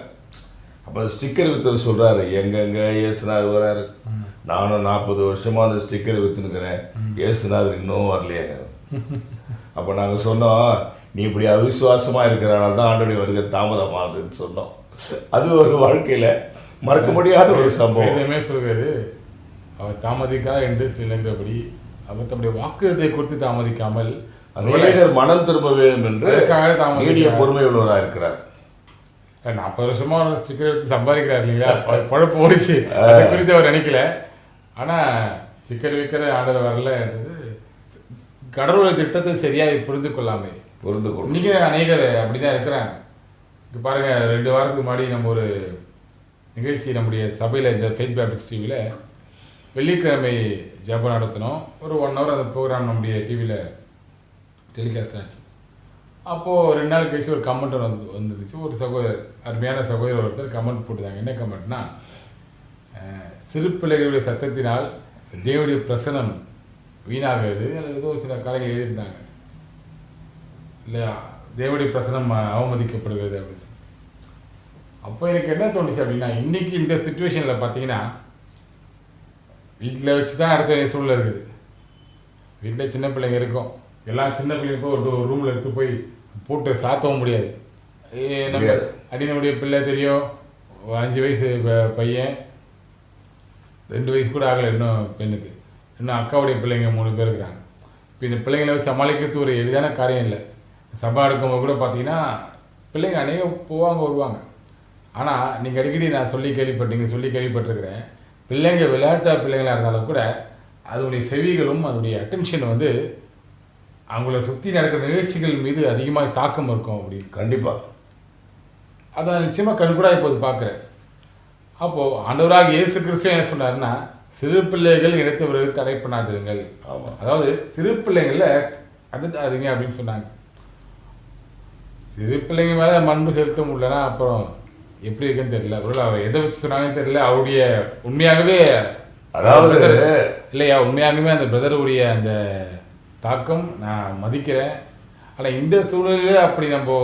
அப்போ அந்த ஸ்டிக்கர் விற்று சொல்கிறாரு, எங்கெங்கே இயேசுநாதர் வர்றாரு. நானும் 40 வருஷமாக அந்த ஸ்டிக்கரை விற்றுனுக்கிறேன், இயேசுநாதர் இன்னும் வரலையாங்க. அப்போ நாங்கள் சொன்னோம், நீ இப்படி அவிசுவாசமாக இருக்கிறனால தான் ஆண்டுடைய வருகை தாமதமாகுதுன்னு சொன்னோம். அது ஒரு வாழ்க்கையில் மறக்க முடியாத ஒரு சம்பவம். சொல்கிறாரு, அவர் தாமதிக்காத என்று சொல்லுகிறபடி அவர் தம்முடைய வாக்குறுதியை குறித்து தாமதிக்காமல் அநேகர் மனம் திரும்ப வேண்டும் என்று நீடிய பொறுமை உள்ளவராக இருக்கிறார். 40 வருஷமா ஸ்டிக்கர் எடுத்து சம்பாதிக்கிறார் இல்லையா, குழப்பம் ஓடிச்சு. அதை குறித்து அவர் நினைக்கல. ஆனால் ஸ்டிக்கர் விற்கிற ஆர்டர் வரலன்றது கடவுளோட திட்டத்தை சரியாக புரிந்து கொள்ளாமல் இன்னைக்கு அநேகர் அப்படிதான் இருக்கிறாங்க. இப்போ பாருங்க, 2 வாரத்துக்கு முன்னாடி நம்ம ஒரு நிகழ்ச்சி நம்முடைய சபையில் இந்த ஃபெய்த் பேப்டிஸ்ட் டிவியில் வெள்ளிக்கிழமை ஜெபம் நடத்தினோம். ஒரு 1 hour அந்த ப்ரோக்ராம் நம்முடைய டிவியில் டெலிகாஸ்ட் ஆச்சு. அப்போது 2 நாள் கழிச்சு ஒரு கமெண்ட் வந்துருச்சு. ஒரு சகோதரர், அருமையான சகோதரர் ஒருத்தர் கமெண்ட் போட்டுதாங்க. என்ன கமெண்ட்னா, சிறு பிள்ளைகளுடைய சத்தத்தினால் தேவனுடைய பிரசனம் வீணாகிறது அல்லது ஏதோ சில காரியங்கள் எழுதியிருந்தாங்க இல்லையா, தேவனுடைய பிரசனம் அவமதிக்கப்படுகிறது அப்படின்னு. அப்போ எனக்கு என்ன தோணுச்சு அப்படின்னா, இன்றைக்கி இந்த சுச்சுவேஷனில் பார்த்தீங்கன்னா வீட்டில் வச்சு தான் அடுத்த சூழ்நிலை இருக்குது. வீட்டில் சின்ன பிள்ளைங்க இருக்கும், எல்லாம் சின்ன பிள்ளைங்க போய் ஒரு ரூமில் எடுத்து போய் போட்டு சாத்தவும் முடியாது. நம்ம அடினுடைய பிள்ளை தெரியும், 5 வயசு பையன், 2 வயசு கூட ஆகலை இன்னும் பெண்ணுக்கு. இன்னும் அக்காவுடைய பிள்ளைங்க 3 பேர் இருக்கிறாங்க. இப்போ இந்த பிள்ளைங்களை சமாளிக்கிறது ஒரு எளிதான காரியம் இல்லை. சபா எடுக்கும்போது கூட பார்த்தீங்கன்னா பிள்ளைங்க அநேகம் போவாங்க வருவாங்க. ஆனால் நீங்கள் அடிக்கடி நான் சொல்லி கேள்விப்பட்டிருக்கிறேன், பிள்ளைங்க விளையாட்டாக பிள்ளைங்களாக இருந்தாலும் கூட அதனுடைய செவிகளும் அதனுடைய அட்டென்ஷன் வந்து அவங்கள சுற்றி நடக்கிற நிகழ்ச்சிகள் மீது அதிகமாக தாக்கம் இருக்கும் அப்படின்னு. கண்டிப்பாக அதை நிச்சயமாக கண்கூடாக இப்போது பார்க்குறேன். அப்போது ஆண்டவராக இயேசு கிறிஸ்து என்ன சொன்னார்னா, சிறு பிள்ளைகள் இணைத்தவர்கள் தடை பண்ணாதீர்கள். அதாவது சிறு பிள்ளைங்களில் அதுங்க அப்படின்னு சொன்னாங்க. சிறு பிள்ளைங்க மேலே மண்பு செலுத்த முடியலன்னா அப்புறம் எப்படி இருக்குன்னு தெரியல. ஒரு அவர் எதை வச்சு சொன்னாங்கன்னு தெரியல. அவருடைய உண்மையாகவே அதாவது இல்லையா, உண்மையாகவே அந்த பிரதருடைய அந்த தாக்கம் நான் மதிக்கிறேன். ஆனால் இந்த சூழ்நிலையில் அப்படி நம்ம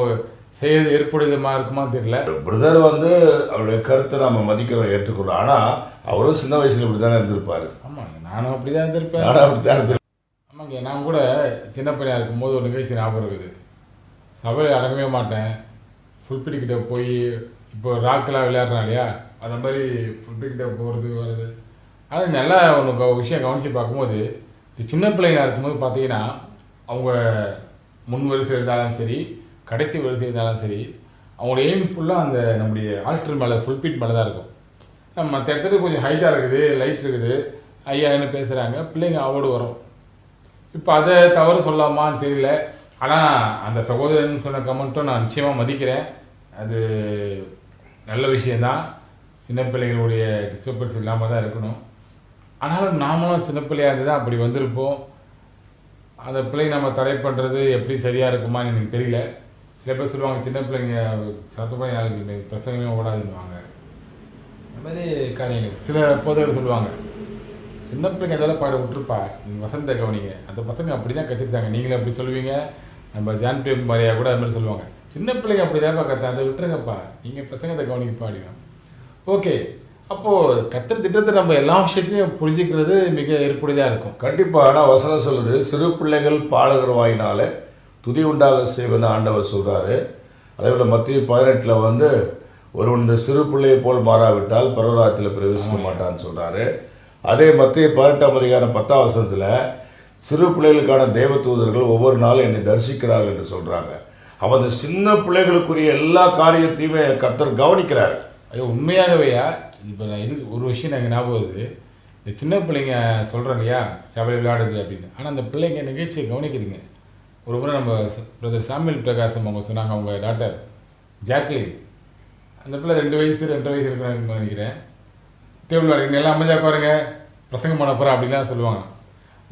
செய்யறது ஏற்படுமா இருக்குமா தெரியல. பிரதர் வந்து அவருடைய கருத்தை நம்ம மதிக்கிறோம், ஏற்றுக்கொள்றோம். ஆனால் அவரும் சின்ன வயசுல இப்படி தானே இருந்திருப்பாரு. ஆமாங்க, நானும் அப்படி தான் இருந்திருப்பேன். ஆமாங்க, நான் கூட சின்ன பையனாக இருக்கும்போது ஒரு நிகழ்ச்சி ஞாபகம் இருக்குது. சபையில் அடங்கவே மாட்டேன். ஃபுல்பிடிக்கிட்ட போய் இப்போ ராக்கெலாம் விளையாடுறான் இல்லையா, அந்த மாதிரி ஃபுல்பிடிக்கிட்ட போகிறது வருது. ஆனால் நல்லா ஒன்று விஷயம் கவனித்து பார்க்கும்போது, இந்த சின்ன பிள்ளைங்களாக இருக்கும்போது பார்த்தீங்கன்னா அவங்க முன் வரிசை இருந்தாலும் சரி, கடைசி வரிசை இருந்தாலும் சரி, அவங்களோட எய்ம் ஃபுல்லாக அந்த நம்முடைய ஆல்டர் மேலே ஃபுல்பிட் மேலே தான் இருக்கும். நம்ம மற்ற இடத்துல கொஞ்சம் ஹைட்டாக இருக்குது, லைட் இருக்குது, ஐயான்னு பேசுகிறாங்க, பிள்ளைங்க அவோடு வரும். இப்போ அதை தவறு சொல்லாமான்னு தெரியல. ஆனால் அந்த சகோதரன் சொன்ன கமெண்ட்டும் நான் நிச்சயமாக மதிக்கிறேன். அது நல்ல விஷயந்தான். சின்ன பிள்ளைகளுடைய டிஸ்டர்பன்ஸ் இல்லாமல் தான் இருக்கணும். ஆனாலும் நாமளும் சின்ன பிள்ளையாக இருந்து தான் அப்படி வந்திருப்போம். அந்த பிள்ளைங்க நம்ம தடை பண்ணுறது எப்படி சரியாக இருக்குமான்னு எனக்கு தெரியல. சில பேர் சொல்லுவாங்க, சின்ன பிள்ளைங்க சத்தப்படி நாளைக்கு பிரசங்கமே ஓடாதுன்னுவாங்க. அந்த மாதிரி காரியங்கள் சில போதகர்கள் சொல்லுவாங்க, சின்ன பிள்ளைங்க எதாவது பாட விட்டுருப்பா, நீங்கள் வசனத்தை கவனிங்க. அந்த பசங்க அப்படி தான் கற்றுக்கிட்டாங்க. நீங்களும் அப்படி சொல்லுவீங்க. நம்ம ஜான் பிரேம் மாதிரியா கூட அது மாதிரி சொல்லுவாங்க, சின்ன பிள்ளைங்க அப்படி தான்ப்பா கற்று, அதை விட்டுருங்கப்பா, நீங்கள் பிரசங்கத்தை கவனிக்கப்பா அப்படின்னா. ஓகே, அப்போது கர்த்தர் திட்டத்தை நம்ம எல்லா விஷயத்தையும் புரிஞ்சுக்கிறது மிக ஏற்புடையதாக இருக்கும். கண்டிப்பாக. ஆனால் வசனம் சொல்லுது, சிறு பிள்ளைகள் பாலகர் வாயினால துதி உண்டாக செய்வன்னு ஆண்டவர் சொல்கிறாரு. அதேபோல் மத்திய 18 வந்து ஒருவன் இந்த சிறு பிள்ளையை போல் மாறாவிட்டால் பரவராஜத்தில் பிரவேசிக்க மாட்டான்னு சொல்கிறாரு. அதே மத்திய 18:10 சிறு பிள்ளைகளுக்கான தேவ தூதர்கள் ஒவ்வொரு நாளும் என்னை தரிசிக்கிறார்கள் என்று சொல்கிறாங்க. அப்போ அந்த சின்ன பிள்ளைகளுக்குரிய எல்லா காரியத்தையுமே கர்த்தர் கவனிக்கிறார். ஐயோ உண்மையாகவேயா, இப்போ நான் இது ஒரு விஷயம் எனக்கு ஞாபகம் வருது. இந்த சின்ன பிள்ளைங்க சொல்கிறோம் இல்லையா, சபையில் விளையாடுது அப்படின்னு. ஆனால் அந்த பிள்ளைங்க நிகழ்ச்சியை கவனிக்குதுங்க. ஒரு முறை நம்ம பிரதர் சாமுவேல் பிரகாசம் அவங்க சொன்னாங்க, அவங்க டாக்டர் ஜாக்லின், அந்த பிள்ளை 2 வயசு 2.5 வயசு இருக்கிறாங்க நினைக்கிறேன். டேபிள் விளையாடுங்க, எல்லாம் அமைதியாக பாருங்க, பிரசங்கம் பண்ண போகிறேன் அப்படின்லாம் சொல்லுவாங்க.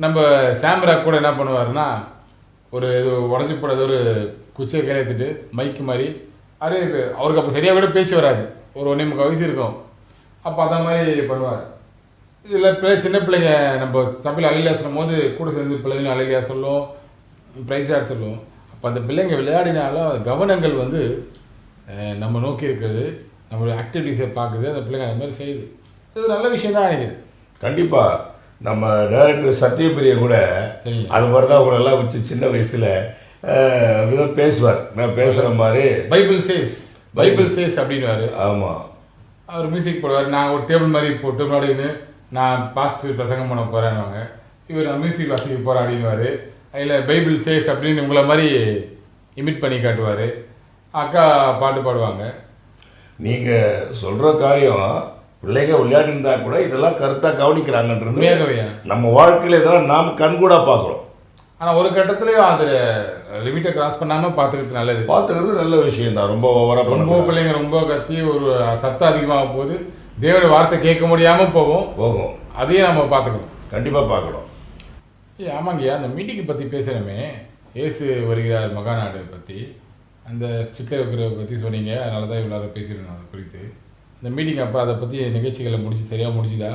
நம்ம சாம்ராக் கூட என்ன பண்ணுவாருன்னா, ஒரு இது உடஞ்சி போட ஒரு குச்சியை கையில் எடுத்துட்டு மைக்கு மாதிரி, அது அவருக்கு அப்போ சரியாக கூட பேசி வராது, ஒரு 1.25 வயசு இருக்கும். அப்போ அந்த மாதிரி பண்ணுவார். இதில் சின்ன பிள்ளைங்க நம்ம சபையில் அலையிலியா சொல்லும் போது கூட சேர்ந்து பிள்ளைங்களும் அலையிலியா சொல்லும், ப்ரைஸ் ஆட் சொல்லுவோம். அப்போ அந்த பிள்ளைங்க விளையாடினாலும் கவனங்கள் வந்து நம்ம நோக்கி இருக்கிறது, நம்மளுடைய ஆக்டிவிட்டீஸை பார்க்குது, அந்த பிள்ளைங்க அது மாதிரி செய்யுது. இது நல்ல விஷயம் தான் நினைக்குது. கண்டிப்பாக நம்ம டைரக்டர் சத்யபிரியன் கூட அது மாதிரி தான் அவங்க எல்லாம் வச்சு சின்ன வயசில் அப்படிதான் பேசுவார். நான் பேசுகிற மாதிரி பைபிள் சேஸ் அப்படின்வாரு. ஆமாம், அவர் மியூசிக் போடுவார். நான் ஒரு டேபிள் மாதிரி போட்டு முன்னாடின்னு நான் பாஸ்டர் பிரசங்கம் பண்ண போகிறேன்னுவாங்க. இவர் நான் மியூசிக் வாசிக்க போகிறேன் அப்படின்வாரு. அதில் பைபிள் சேஸ் அப்படின்னு உங்களை மாதிரி இமிட் பண்ணி காட்டுவார். அக்கா பாட்டு பாடுவாங்க. நீங்கள் சொல்கிற காரியம் பிள்ளைங்க விளையாடிருந்தா கூட இதெல்லாம் கருத்தாக கவனிக்கிறாங்கன்றது நம்ம வாழ்க்கையில் இதெல்லாம் நாம் கண்கூட பார்க்குறோம். ஆனால் ஒரு கட்டத்துலேயும் அது லிமிட்டை கிராஸ் பண்ணாமல் பார்த்துக்கிறது நல்லது. பார்த்துக்கிறது நல்ல விஷயம் தான். ரொம்ப ஓவராக ரொம்ப பிள்ளைங்க ரொம்ப கத்தி ஒரு சத்தம் அதிகமாக போகுது, தேவனுடைய வார்த்தை கேட்க முடியாமல் போகும். அதையும் நம்ம பார்த்துக்கணும், கண்டிப்பாக பார்க்கணும். ஆமாங்கய்யா, அந்த மீட்டிங்கை பற்றி பேசுகிறோமே, இயேசு வருகிறார் மகாநாடு பற்றி, அந்த ஸ்டிக்கர் வைக்கிறத பற்றி சொன்னீங்க. அதனால தான் இவ்வளோ பேசியிருந்தோம் அதை குறித்து. இந்த மீட்டிங் அப்போ அதை பற்றி நிகழ்ச்சிகளை சரியாக முடிச்சுதா?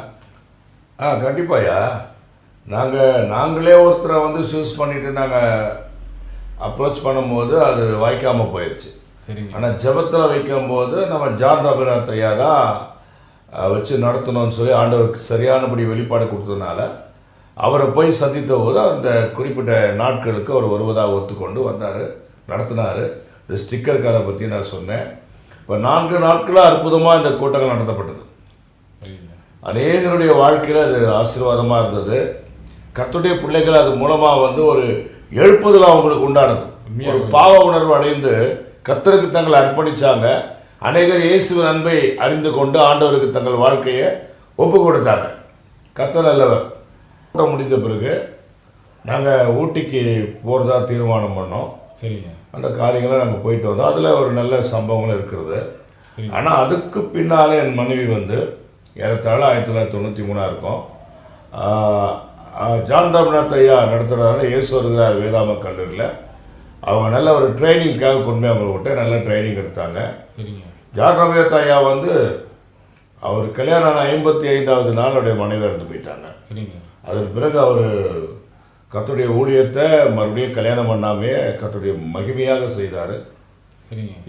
கண்டிப்பாயா. நாங்களே ஒருத்தரை வந்து சூஸ் பண்ணிவிட்டு நாங்கள் அப்ரோச் பண்ணும்போது அது வாய்க்காமல் போயிடுச்சு. சரிங்க. ஆனால் ஜெபத்தில் வைக்கும்போது நம்ம ஜான் ரபிநாத் ஐயா தான் வச்சு நடத்தணும்னு சொல்லி ஆண்டவருக்கு சரியானபடி வெளிப்பாடு கொடுத்ததுனால அவரை போய் சந்தித்த போது அந்த குறிப்பிட்ட நாட்களுக்கு அவர் வருவதாக ஒத்துக்கொண்டு வந்தார், நடத்தினார். இந்த ஸ்டிக்கர் கதை பற்றி நான் சொன்னேன். இப்போ 4 நாட்களாக அற்புதமாக இந்த கூட்டங்கள் நடத்தப்பட்டது. அநேகருடைய வாழ்க்கையில் அது ஆசீர்வாதமாக இருந்தது. கர்த்தருடைய பிள்ளைகள் அது மூலமாக வந்து ஒரு எழுப்புதல் அவங்களுக்கு உண்டானது. ஒரு பாவ உணர்வு அடைந்து கர்த்தருக்கு தங்களை அர்ப்பணித்தாங்க. அநேகர் இயேசுவின் அன்பை அறிந்து கொண்டு ஆண்டவருக்கு தங்கள் வாழ்க்கையை ஒப்பு கொடுத்தாங்க. கர்த்தர் நல்லவர். கூட்டம் முடிந்த பிறகு நாங்கள் ஊட்டிக்கு போகிறதா தீர்மானம் பண்ணோம். சரிங்க. அந்த காரியங்களை நாங்கள் போயிட்டு வந்தோம். அதில் ஒரு நல்ல சம்பவங்கள் இருக்கிறது. ஆனால் அதுக்கு பின்னாலே என் மனைவி வந்து ஏறத்தாழ 1993 இருக்கும். ஜான் ரபிநாத் ஐயா நடத்துகிறதால இயேசு வருகிறார் வேதாம கல்லூரியில் அவங்க நல்ல ஒரு ட்ரைனிங்காக கொண்டு அவங்களை விட்டு நல்ல ட்ரைனிங் எடுத்தாங்க. ஜான் ரபிநாத் ஐயா வந்து அவர் கல்யாணம் ஆன 55வது நாள் அவருடைய மனைவி இறந்து போயிட்டாங்க. அதன் பிறகு அவர் கர்த்தருடைய ஊழியத்தை மறுபடியும் கல்யாணம் பண்ணாமே கர்த்தருடைய மகிமையாக செய்தார்.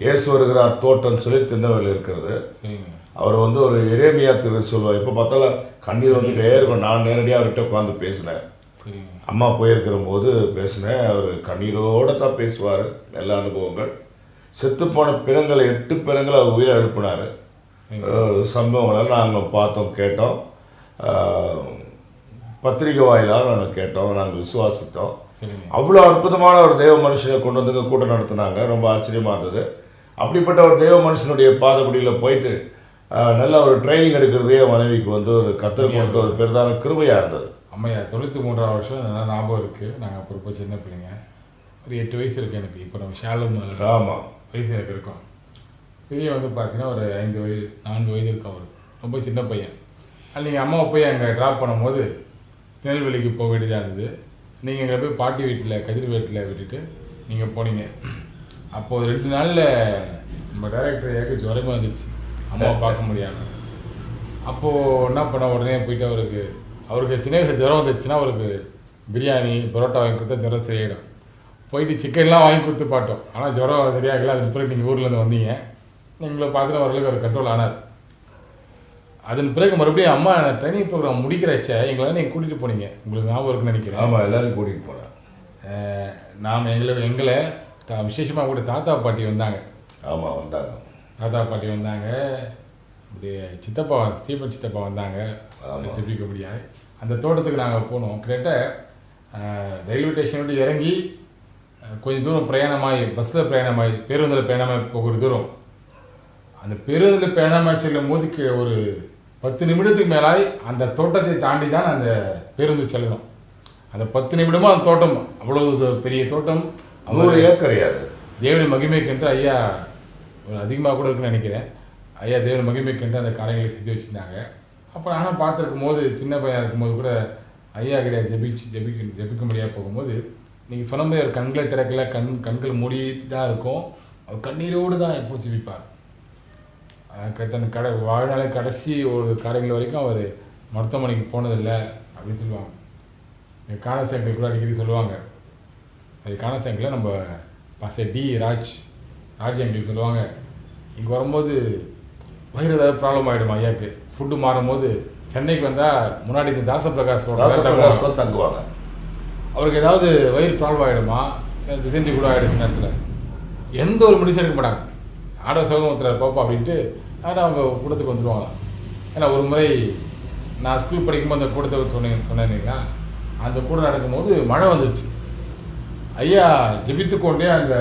இயேசு வருகிறார் தோட்டம் சொல்லி திருநெல்வேலியில் இருக்கிறது. அவர் வந்து ஒரு எரேமியா சொல்லுவார். இப்போ பார்த்தாலும் கண்ணீர் வந்துட்டே இருக்கும். நான் நேரடியாக அவர்கிட்ட உட்காந்து பேசினேன். அம்மா போயிருக்கிற போது பேசினேன். அவர் கண்ணீரோடு தான் பேசுவார். எல்லா அனுபவங்கள் செத்துப்போன பிணங்களை 8 பிணங்களை அவர் உயிரை எழுப்பினார். சம்பவங்களை நாங்கள் பார்த்தோம், கேட்டோம். பத்திரிகை வாயிலாக நாங்கள் கேட்டோம், நாங்கள் விசுவாசித்தோம். அவ்வளோ அற்புதமான ஒரு தெய்வ மனுஷனை கொண்டு வந்து கூட்டம் நடத்தினாங்க. ரொம்ப ஆச்சரியமாக இருந்தது. அப்படிப்பட்ட ஒரு தெய்வ மனுஷனுடைய பாதப்படியில் போயிட்டு நல்ல ஒரு ட்ரைனிங் எடுக்கிறதே மனைவிக்கு வந்து ஒரு கற்றுக் கொடுத்த ஒரு பெரிதான கிருபையாக இருந்தது. அம்மையா 93 வருஷம் நல்லா ஞாபகம் இருக்குது. நாங்கள் அப்போ ரொம்ப சின்ன பிள்ளைங்க, ஒரு 8 வயசு இருக்குது எனக்கு. இப்போ நம்ம ஷாலும் ஆமாம் வயசு எனக்கு இருக்கும். பெரிய வந்து பார்த்தீங்கன்னா ஒரு 4 வயது இருக்கும். அவர் ரொம்ப சின்ன பையன். அது நீங்கள் அம்மாவை போய் அங்கே ட்ராப் பண்ணும்போது திருநெல்வேலிக்கு போக வேண்டியதாக இருந்தது. நீங்கள் எங்களை போய் பாட்டி வீட்டில் கதிர் வீட்டில் விட்டுட்டு நீங்கள் போனீங்க. அப்போது 2 நாளில் நம்ம டைரக்டர் ஏற்க ஜுரமாக வந்துடுச்சு, அம்மாவை பார்க்க முடியாமல். அப்போது என்ன பண்ண, உடனே போயிட்டு அவருக்கு சின்ன வயசு ஜுரம் வந்துடுச்சுன்னா அவருக்கு பிரியாணி பரோட்டா வாங்கி கொடுத்தா ஜுரம் சரியாயிடும். போயிட்டு சிக்கன்லாம் வாங்கி கொடுத்து பார்த்தோம், ஆனால் ஜுரம் சரியாகல. அதுக்கு பிறகு நீங்கள் ஊர்லேருந்து வந்தீங்க, நீங்களை பார்த்துட்டு ஓரளவுக்கு அவர் கண்ட்ரோல் ஆனார். அதன் பிறகு மறுபடியும் அம்மா ட்ரைனிங் ப்ரோக்ராம் முடிக்கிறச்ச எங்களை நீங்கள் கூட்டிகிட்டு போனீங்க, உங்களுக்கு ஞாபகம் இருக்குன்னு நினைக்கிறேன். ஆமாம், எல்லோரும் கூட்டிகிட்டு போனேன். நாம் எங்களை விசேஷமாக கூட தாத்தா பாட்டி வந்தாங்க. ஆமாம், வந்தாங்க. தாத்தா பாட்டி வந்தாங்க, அப்படியே சித்தப்பா ஸ்டீபன் சித்தப்பா வந்தாங்க. செப்பிக்க முடியாது. அந்த தோட்டத்துக்கு நாங்கள் போனோம். கிட்டத்தட்ட ரயில்வே ஸ்டேஷன் விட்டு இறங்கி கொஞ்சம் தூரம் பிரயாணமாகி பஸ்ஸில் பிரயாணமாகி பேருந்தில் பிரயாணமாகி போகிற தூரம் அந்த பேருந்தில் பிரயாணமாகி செல்லும் போது ஒரு 10 நிமிடத்துக்கு மேலாய் அந்த தோட்டத்தை தாண்டி தான் அந்த பேருந்து செல்லணும். அந்த 10 நிமிடமும் அந்த தோட்டம் அவ்வளவு பெரிய தோட்டம், 100 ஏக்கர் யாரு தேவனுடைய மகிமைக்கென்று ஐயா அதிகமாக கூட இருக்குன்னு நினைக்கிறேன். ஐயா தேவனுடைய மகிமைக்கென்று அந்த காரியங்களை செஞ்சு வச்சுருந்தாங்க. அப்போ நானும் பார்த்துருக்கும் போது சின்ன பையனாக இருக்கும்போது கூட ஐயா கிடையாது ஜெபிக்க முடியாது போகும்போது நீங்கள் சொன்ன மாதிரி ஒரு கண்களை திறக்கல, கண்கள் மூடி தான் இருக்கும். அவர் கண்ணீரோடு தான் எப்போ ஜெபிப்பார். தன் வாழ்நாளை கடைசி ஒரு காரியங்கள் வரைக்கும் அவர் மருத்துவமனைக்கு போனதில்லை அப்படின்னு சொல்லுவாங்க. காணசேங்கல் கூட அடிக்கடி சொல்லுவாங்க. அது காணசேங்கலில் நம்ம பாஸ்டர் டி ராஜ் எங்களுக்கு சொல்லுவாங்க, இங்கே வரும்போது வயிறு ஏதாவது ப்ராப்ளம் ஆகிடும் ஐயாவுக்கு. ஃபுட்டு மாறும்போது சென்னைக்கு வந்தால் முன்னாடி இந்த தாசப்பிரகாஷோட தங்குவாங்க. அவருக்கு ஏதாவது வயிறு ப்ராப்ளம் ஆகிடுமா, டிசென்ட்ரி கூட ஆகிடுச்சு நேரத்தில் எந்த ஒரு மெடிசன் எடுக்க மாட்டாங்க. ஆடோ சோகம் ஊற்றுறாரு பாப்பா அப்படின்ட்டு யாரும் அவங்க கூட்டத்துக்கு வந்துடுவாங்க. ஏன்னா ஒரு முறை நான் ஸ்கூல் படிக்கும்போது அந்த கூட்டத்தை சொன்னேன்னா அந்த கூட்டம் நடக்கும்போது மழை வந்துடுச்சு. ஐயா ஜெபித்து கொண்டே அந்த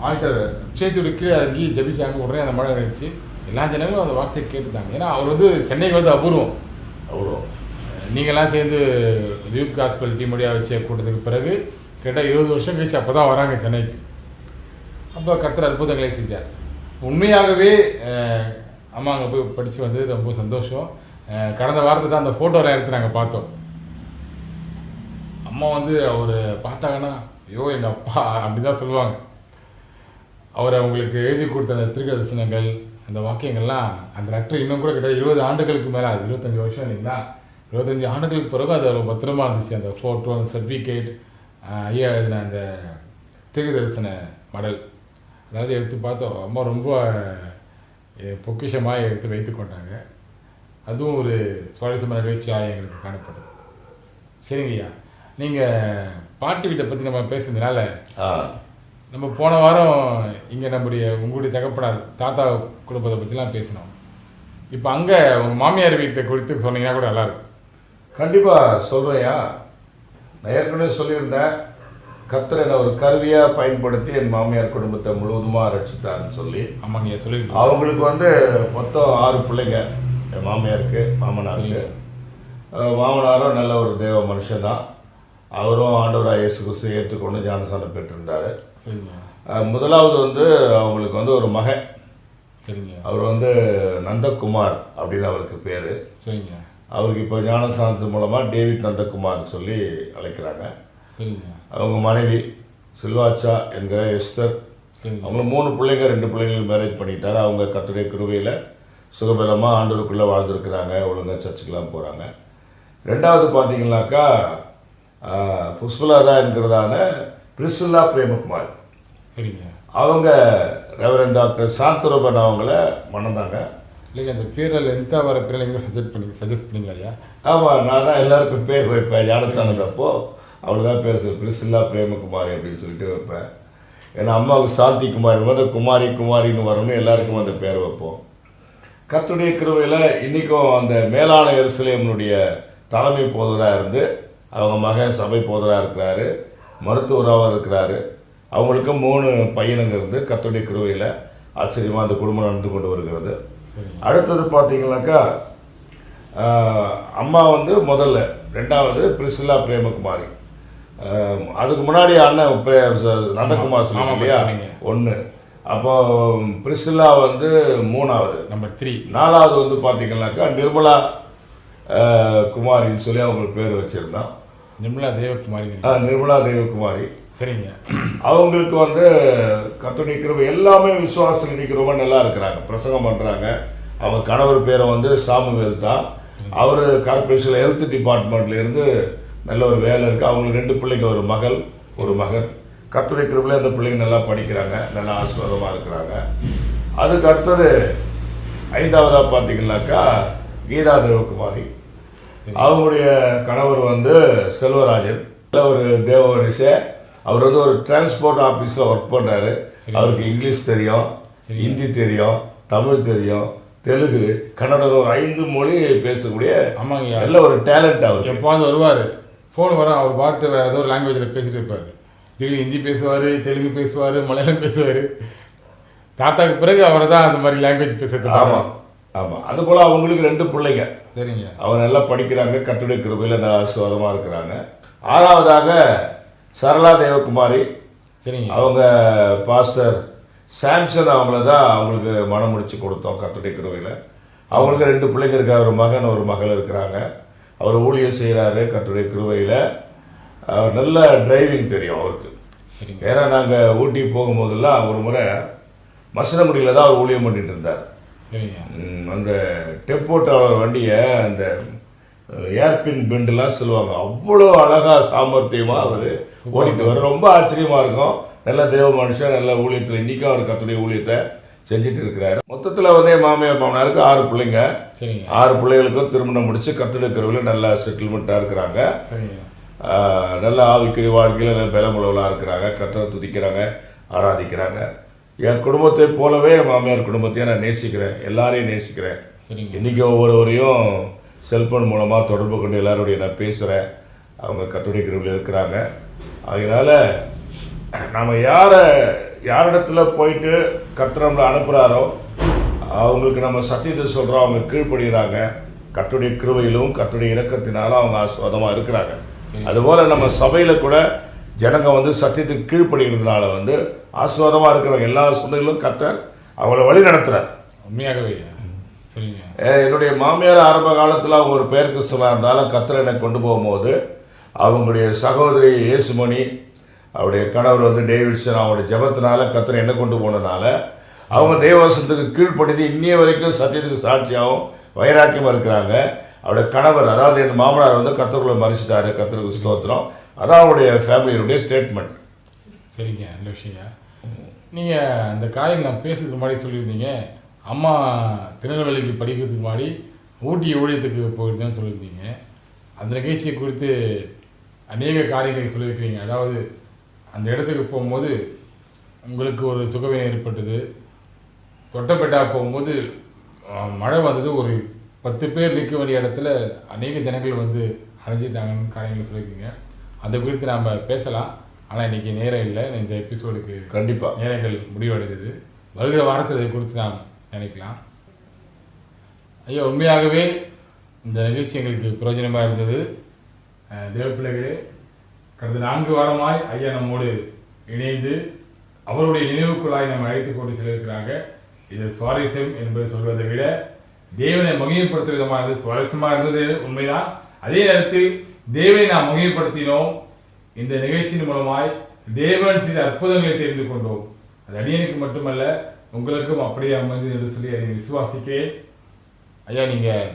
ஆல்டர் ஸ்டேஜோட கீழே இறங்கி ஜெபிச்சாங்க. உடனே அந்த மழை நினைச்சு எல்லா ஜனங்களும் அந்த வார்த்தையை கேட்டுட்டாங்க. ஏன்னா அவர் சென்னைக்கு வந்து அபூர்வம். நீங்கள்லாம் சேர்ந்து யூத் ஹாஸ்பிட்டல் டீம் முடியாக வச்ச கூட்டத்துக்கு பிறகு கிட்ட 20 வருஷம் கழிச்சு அப்போ தான் வராங்க சென்னைக்கு. அப்போ கர்த்தர் அற்புதங்களை செஞ்சார். உண்மையாகவே அம்மா அங்கே போய் படித்து வந்தது ரொம்ப சந்தோஷம். கடந்த வாரத்தை தான் அந்த ஃபோட்டோவில் எடுத்து நாங்கள் பார்த்தோம். அம்மா அவர் பார்த்தாங்கன்னா ஐயோ எங்கள் அப்பா அப்படி தான் சொல்லுவாங்க. அவர் அவங்களுக்கு எழுதி கொடுத்த அந்த திருக்கதர்சனங்கள் அந்த வாக்கியங்கள்லாம் அந்த லெட்டர் இன்னும் கூட கிட்ட 20 ஆண்டுகளுக்கு மேலே, அது 25 வருஷம் இல்லைங்களா, 25 ஆண்டுகளுக்கு பிறகு அது அவ்வளோ பத்திரமா இருந்துச்சு. அந்த ஃபோட்டோ, அந்த சர்டிஃபிகேட், ஐயா எழுதின அந்த திருக்கதர்சன மடல் அதாவது எடுத்து பார்த்தோம். அம்மா ரொம்ப பொக்கிஷமாக எடுத்து வைத்து கொண்டாங்க. அதுவும் ஒரு சுவாரஸ்யமான நிகழ்ச்சியாக எங்களுக்கு காணப்படுது. சரிங்கய்யா, நீங்கள் பாட்டி வீட்டை பற்றி நம்ம பேசுனதுனால நம்ம போன வாரம் இங்கே உங்களுடைய தகப்பனார் தாத்தா குடும்பத்தை பற்றிலாம் பேசினோம். இப்போ அங்கே உங்கள் மாமியார் வீட்டை குறித்து சொன்னீங்கன்னா கூட நல்லாயிருக்கும். கண்டிப்பாக சொல்கிறேயா. நான் ஏற்கனவே சொல்லியிருந்தேன், கர்த்தர் என்னை ஒரு கருவியாக பயன்படுத்தி என் மாமியார் குடும்பத்தை முழுவதுமாக ரட்சித்தாருன்னு சொல்லி. ஆமாங்க, சொல்லி அவங்களுக்கு மொத்தம் 6 பிள்ளைங்க. என் மாமியாருக்கு, மாமனாருக்கு. மாமனாரும் நல்ல ஒரு தேவ மனுஷன் தான். அவரும் ஆண்டவராக இயேசு கிறிஸ்து ஏற்றுக்கொண்டு ஞானஸ்நானம் பெற்றிருந்தார். முதலாவது அவங்களுக்கு ஒரு மகன். அவர் நந்தகுமார் அப்படின்னு அவருக்கு பேர். அவருக்கு இப்போ ஞானஸ்நானத்து மூலமாக டேவிட் நந்தகுமார்னு சொல்லி அழைக்கிறாங்க. அவங்க மனைவி சில்வாச்சா என்கிற எஸ்தர். அவங்க 3 பிள்ளைங்க, 2 பிள்ளைங்களுக்கு மேரேஜ் பண்ணிட்டாங்க. அவங்க கர்த்தருடைய கிருபையில் சுகபலமாக ஆண்டவருக்குள்ளே வாழ்ந்துருக்குறாங்க. ஒழுங்காக சர்ச்சுக்கெலாம் போகிறாங்க. ரெண்டாவது பார்த்தீங்கன்னாக்கா புஷ்பலதா என்கிறதான பிரிசில்லா பிரேமகுமார். அவங்க ரெவரண்ட் டாக்டர் சாந்தரூபன் அவங்கள மணந்தாங்க. இல்லைங்க, அந்த பேரில் எந்த வர பேரில் சஜஸ்ட் பண்ணீங்களா? ஆமாம், நான் தான் எல்லாருக்கும் பேர் வைப்பேன். ஞானஸ்நானத்தப்போ அவ்வளோதான் பேர் பிரிசில்லா பிரேமகுமாரி அப்படின்னு சொல்லிட்டு வைப்பேன். ஏன்னா அம்மாவுக்கு சாந்தி குமாரி குமாரின்னு வரணும்னு எல்லாருக்கும் அந்த பேர் வைப்போம். கர்த்தருடைய கிருபையில் இன்றைக்கும் அந்த மேலான எருசலேமினுடைய தலைமை போதராக இருந்து அவங்க மகன் சபை போதராக இருக்கிறாரு, மருத்துவராகவும் இருக்கிறாரு. அவங்களுக்கு 3 பையனுங்க இருந்து கர்த்தருடைய கிருபையில் ஆச்சரியமாக அந்த குடும்பம் நடந்து கொண்டு வருகிறது. அடுத்தது பார்த்தீங்கன்னாக்கா அம்மா முதல்ல, ரெண்டாவது பிரிசில்லா பிரேமகுமாரி. அதுக்கு முன்னாடி அண்ணன் நந்தகுமார் சொல்லுங்க இல்லையா, 1. அப்போ பிரிசில்லா 3வது, நம்பர் 3. 4வது பார்த்தீங்கன்னாக்கா நிர்மலா குமாரின்னு சொல்லி அவங்களுக்கு பேர் வச்சுருந்தான். நிர்மலா தேவகுமாரி. நிர்மலா தேவகுமாரி. சரிங்க. அவங்களுக்கு கர்த்தருடைய கிருபை எல்லாமே விசுவாசத்தில் இன்னைக்கு ரொம்ப நல்லா இருக்கிறாங்க, பிரசங்கம் பண்ணுறாங்க. அவங்க கணவர் பேரை சாமுவேல் தான். அவர் கார்பரேஷனில் ஹெல்த் டிபார்ட்மெண்ட்லேருந்து நல்ல ஒரு வேலை இருக்குது. அவங்களுக்கு 2 பிள்ளைங்க, ஒரு மகள் ஒரு மகன். கர்த்தருடைய கிருபையில் அந்த பிள்ளைங்க நல்லா படிக்கிறாங்க, நல்லா ஆசீர்வாதமாக இருக்கிறாங்க. அதுக்கு அடுத்தது 5வதாக பார்த்தீங்கன்னாக்கா கீதா தேவகுமாரி. அவங்களுடைய கணவர் செல்வராஜன், ஒரு தேவ மனுஷன். அவர் ஒரு டிரான்ஸ்போர்ட் ஆஃபீஸில் ஒர்க் பண்ணுறாரு. அவருக்கு இங்கிலீஷ் தெரியும், ஹிந்தி தெரியும், தமிழ் தெரியும், தெலுங்கு, கன்னடம், ஒரு 5 மொழி பேசக்கூடிய நல்ல ஒரு டேலண்ட். அவர் எப்போது வருவார், ஃபோன் வர அவர் பாட்டு வேறு ஏதோ ஒரு லாங்குவேஜில் பேசிட்டு இருப்பார். திடீர் ஹிந்தி பேசுவார், தெலுங்கு பேசுவார், மலையாளம் பேசுவார். தாத்தாவுக்கு பிறகு அவரை தான் அந்த மாதிரி லாங்குவேஜ் பேசுறது. ஆமாம் ஆமாம். அதுபோல் அவங்களுக்கு 2 பிள்ளைங்க. சரிங்க. அவங்க நல்லா படிக்கிறாங்க, கர்த்தருடைய கிருபையில் நல்லா ஆசீர்வாதமாக இருக்கிறாங்க. 6வதாக சரளா தேவகுமாரி. சரிங்க. அவங்க பாஸ்டர் சாம்சன் அவங்கள தான் அவங்களுக்கு மனம் முடிச்சு கொடுத்தோம் கர்த்தருடைய கிருபையில். அவங்களுக்கு 2 பிள்ளைங்க இருக்காங்க, ஒரு மகன் ஒரு மகள் இருக்கிறாங்க. அவர் ஊழியம் செய்கிறாரு கர்த்தருடைய கிருபையில். அவர் நல்ல டிரைவிங் தெரியும் அவருக்கு. ஏன்னா நாங்கள் ஊட்டி போகும்போதெல்லாம் ஒரு முறை மசனகுடியில் தான் அவர் ஊழியம் பண்ணிட்டு இருந்தார். அந்த டெம்போ டிராவலர் வண்டியை அந்த ஏர்பின் பெண்டெலாம் சொல்லுவாங்க, அவ்வளோ அழகாக சாமர்த்தியமாக அவர் ஓடிட்டு வர ரொம்ப ஆச்சரியமாக இருக்கும். நல்ல தேவ மனுஷன், நல்ல ஊழியத்தில் இன்றைக்கும் அவர் கர்த்தருடைய ஊழியத்தை செஞ்சுட்டு இருக்கிறாரு. மொத்தத்தில் வந்து மாமியார் மாமனாருக்கு 6 பிள்ளைங்க. 6 பிள்ளைகளுக்கும் திருமணம் முடித்து கர்த்தருடைய கிருபையில் நல்ல செட்டில்மெண்ட்டாக இருக்கிறாங்க. நல்ல ஆவிக்குரிய வாழ்க்கையில் நல்ல பலமுள்ளவர்களாக இருக்கிறாங்க. கர்த்தரை துதிக்கிறாங்க, ஆராதிக்கிறாங்க. என் குடும்பத்தை போலவே மாமியார் குடும்பத்தையும் நான் நேசிக்கிறேன், எல்லாரையும் நேசிக்கிறேன். இன்றைக்கி ஒவ்வொருவரையும் செல்ஃபோன் மூலமாக தொடர்பு கொண்டு எல்லாருடைய நான் பேசுகிறேன். அவங்க கர்த்தருடைய கிருபையில் இருக்கிறாங்க. அதனால் நம்ம யாரிடத்துல போயிட்டு கர்த்தர் நம்மளை அனுப்புகிறாரோ அவங்களுக்கு நம்ம சத்தியத்தை சொல்கிறோம், அவங்க கீழ்ப்படுகிறாங்க. கர்த்தருடைய கிருபையிலும் கர்த்தருடைய இரக்கத்தினாலும் அவங்க ஆசீர்வாதமாக இருக்கிறாங்க. அதுபோல் நம்ம சபையில் கூட ஜனங்க வந்து சத்தியத்துக்கு கீழ்ப்படுகிறதுனால வந்து ஆசீர்வாதமாக இருக்கிறவங்க எல்லா சொந்தங்களும் கர்த்தர் அவங்கள வழி நடத்துகிறார். உண்மையாகவே. என்னுடைய மாமியார் ஆரம்ப காலத்தில் அவங்க ஒரு பேர் கிறிஸ்தவனாக இருந்தாலும் கர்த்தர் என்னை கொண்டு போகும்போது அவங்களுடைய சகோதரி இயேசுமணி, அவருடைய கணவர் வந்து டேவிட்சன், அவங்களுடைய ஜெபத்தினால கர்த்தர் என்ன கொண்டு போனதுனால அவங்க தேவவசனத்துக்கு கீழ்ப்படிந்து இன்னைய வரைக்கும் சத்தியத்துக்கு சாட்சியாகவும் வைராக்கியமாக இருக்கிறாங்க. அவருடைய கணவர், அதாவது என் மாமனார் வந்து கர்த்தருக்குள்ள மறிச்சிட்டாரு. கர்த்தருக்கு ஸ்தோத்திரம். அதான் அவருடைய ஃபேமிலியினுடைய ஸ்டேட்மெண்ட். சரிங்க, நல்ல விஷயம். நீங்கள் அந்த காரியம் நான் பேசுறதுக்கு முன்னாடி சொல்லியிருந்தீங்க, அம்மா திருநெல்வேலிக்கு படிக்கிறதுக்கு முன்னாடி ஊட்டி ஊழியத்துக்கு போயிருந்தேன்னு சொல்லியிருந்தீங்க. அந்த நிகழ்ச்சியை குறித்து அநேக காரியங்களை சொல்லியிருக்கிறீங்க. அதாவது அந்த இடத்துக்கு போகும்போது உங்களுக்கு ஒரு சுகவீனம் ஏற்பட்டது. தொட்டப்பேட்டா போகும்போது மழை வந்தது, ஒரு 10 பேர் நிற்க வேண்டிய இடத்துல அநேக ஜனங்கள் வந்து அடைஞ்சிட்டாங்கன்னு காரியங்கள் சொல்லியிருக்கீங்க. அதை குறித்து நாம் பேசலாம். ஆனால் இன்றைக்கி நேரம் இல்லை. இந்த எபிசோடுக்கு கண்டிப்பாக நேரங்கள் முடிவடைந்தது. வருகிற வாரத்தில் இதை குறித்து நாம் நினைக்கலாம். ஐயா, உண்மையாகவே இந்த நிகழ்ச்சி எங்களுக்கு பிரயோஜனமாக இருந்தது. தேவ பிள்ளைகளே, கடந்த 4 வாரமாய் ஐயா நம்மோடு இணைந்து அவருடைய நினைவுக்குள்ளாய் நம்ம அழைத்து கொண்டு செல்லிருக்கிறாங்க. இது சுவாரஸ்யம் என்பதை சொல்வதை விட தேவனை மகிமைப்படுத்தும் விதமானது சுவாரஸ்யமாக இருந்தது உண்மைதான். அதே நேரத்தில் தேவனை நாம் மகிமைப்படுத்தினோம். இந்த நிகழ்ச்சியின் மூலமாய் தேவன் செய்த அற்புதங்களை தெரிந்து கொண்டோம். அது அடியனுக்கு மட்டுமல்ல, உங்களுக்கும் அப்படியே அமைந்தது என்று சொல்லி அதை விசுவாசிக்கிறேன். ஐயா, நீங்கள்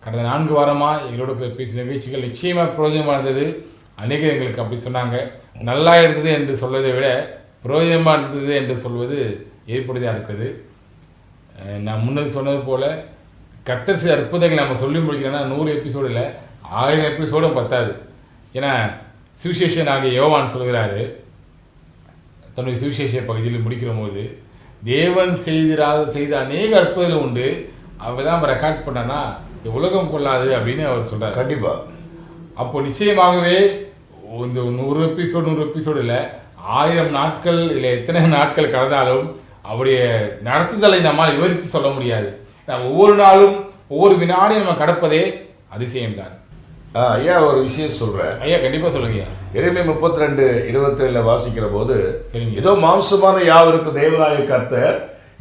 கடந்த 4 வாரமாக எங்களோட பேசிய நிகழ்ச்சிகள் நிச்சயமாக பிரயோஜனமாக இருந்தது. அநேகர் எங்களுக்கு அப்படி சொன்னாங்க. நல்லா இருந்தது என்று சொல்வதை விட பிரயோஜனமாக இருந்தது என்று சொல்வது ஏற்படுதாக இருக்குது. நான் முன்னது சொன்னது போல் கர்த்தர் செய்த அற்புதங்களை நம்ம சொல்லி முடிக்கிறோன்னா 100 எபிசோடில் 1000 எபிசோடும் பத்தாது. ஏன்னா சுவிசேஷன் ஆகிய யோவான் சொல்கிறாரு, தன்னுடைய சுவிசேஷ பகுதியில் முடிக்கிற போது தேவன் செய்த அநேக அற்புதங்கள் உண்டு, அவ தான் நம்ம ரெக்கார்ட் பண்ணனா இந்த உலகம் கொள்ளாது அப்படின்னு அவர் சொல்கிறார். கண்டிப்பாக. அப்போ நிச்சயமாகவே இந்த 100 எபிசோடு இல்லை, 1000 நாட்கள் இல்லை எத்தனை நாட்கள் கடந்தாலும் அவருடைய நடத்துதலை நம்மால் விவரித்து சொல்ல முடியாது. ஒவ்வொரு நாளும் ஒவ்வொரு வினாடியும் நம்ம கடப்பதே அதிசயம்தான். ஐயா, ஒரு விஷயம் சொல்கிறேன். ஐயா, கண்டிப்பாக சொல்லுங்க. எரேமியா 32:27 வாசிக்கிற போது, ஏதோ மாம்சமான யாவருக்கு தேவனாய கர்த்தர்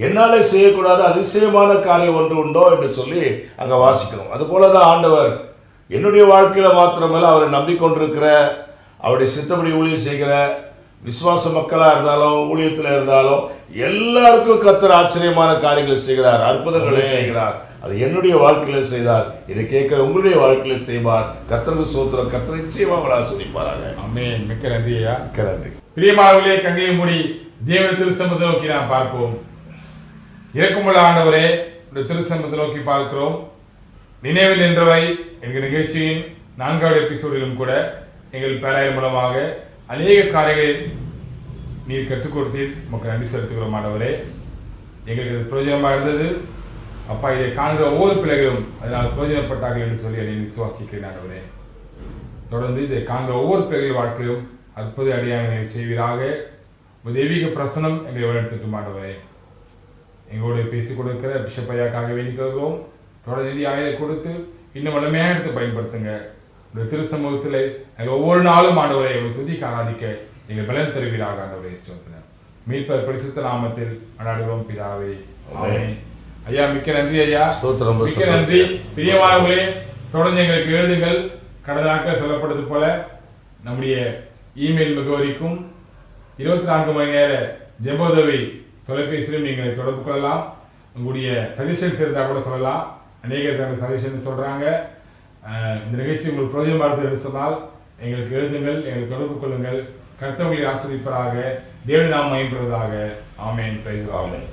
என்னாலே செய்யக்கூடாத அதிசயமான காரியம் ஒன்று உண்டோ என்று சொல்லி அங்கே வாசிக்கிறோம். அதுபோல தான் ஆண்டவர் என்னுடைய வாழ்க்கையில் மாத்திரமல்ல, அவரை நம்பிக்கொண்டிருக்கிற, அவருடைய சித்தப்படி ஊழியம் செய்கிற விசுவாச மக்களாக இருந்தாலும் ஊழியத்தில் இருந்தாலும் எல்லாருக்கும் கர்த்தர் ஆச்சரியமான காரியங்களை செய்கிறார், அற்புதங்களை செய்கிறார். அது என்னுடைய வாழ்க்கையில் செய்தார், இதை கேட்கிற உங்களுடைய வாழ்க்கையில் செய்வார். கர்த்தருக்கு ஸ்தோத்திரம். கர்த்தர் நிச்சயமாக அவங்களை ஆசீர்வதிப்பாராக. ஆமென். மிக்க நன்றி ஐயா. மிக்க நன்றி. பிரியமானவர்களே, கண்களை மூடி தேவனுடைய திருச்சமூகத்தை நோக்கி நாம் பார்ப்போம். இரக்கமுள்ள ஆண்டவரே, உடைய திருச்சமூகத்தை நோக்கி பார்க்கிறோம். நினைவில் நின்றவை எங்கள் நிகழ்ச்சியின் 4வது எபிசோடிலும் கூட எங்கள் பேராயர் மூலமாக அநேக காரியங்களை நீர் கற்றுக் கொடுத்தீர். நமக்கு நன்றி செலுத்துகிறோம் ஆண்டவரே. எங்களுக்கு இது பிரயோஜனமாக இருந்தது. அப்பா, இதை காண்கிற ஒவ்வொரு பிள்ளைகளும் அதனால் பிரயோஜனப்பட்டார்கள் என்று சொல்லி அதை விசுவாசிக்கிறேன் ஆண்டவரே. தொடர்ந்து இதை காண்கிற ஒவ்வொரு பிள்ளைகள் வாழ்க்கையிலும் அற்புத அடியாங்களை செய்வீராக. தெய்வீக பிரசனம் எங்களை வழிநடத்தட்டும் ஆண்டவரே. எங்களோடு பேசிக் கொடுக்கிற பிஷப் ஐயாக்காக வேண்டிக்கிறோம். தொடர் நிதியாக கொடுத்து இன்னும் வலிமையாக எடுத்து பயன்படுத்துங்க. உடைய திரு சமூகத்தில் எங்கள் ஒவ்வொரு நாளும் ஆண்டவரை எங்களை துதிக்க ஆராதிக்க எங்கள் பலன் தருவீராக ஆண்டவரே. ஸ்தோத்திரம். மீட்பர் பரிசுத்த நாமத்தில் கொண்டாடுகிறோம் பிதாவே. ஆமென். ஐயா மிக்க நன்றி ஐயா. ஸ்தோத்திரம். மிக்க நன்றி. பிரியமானவர்களே, தொடர்ந்து எங்களுக்கு எழுதுங்கள். கடந்த நாட்கள் சொல்லப்பட்டது போல நம்முடைய இமெயில் முகவரிக்கும் 24 மணி நேர ஜெபோதவி தொலைபேசியிலும் நீங்கள் தொடர்பு கொள்ளலாம். உங்களுடைய சஜஷன்ஸ் இருந்தால் கூட சொல்லலாம். அநேகர் தங்கள் சஜஷன் சொல்கிறாங்க. இந்த நிகழ்ச்சி உங்களுக்கு பிரயோஜனமாக என்று சொன்னால் எங்களுக்கு எழுதுங்கள், எங்களுக்கு தொடர்பு கொள்ளுங்கள். கர்த்தர் உங்களை ஆசீர்வதிப்பாராக. தேவன் நாமம் மகிமைப்படுவதாக. ஆமென். Praise the lord. ஆமென்.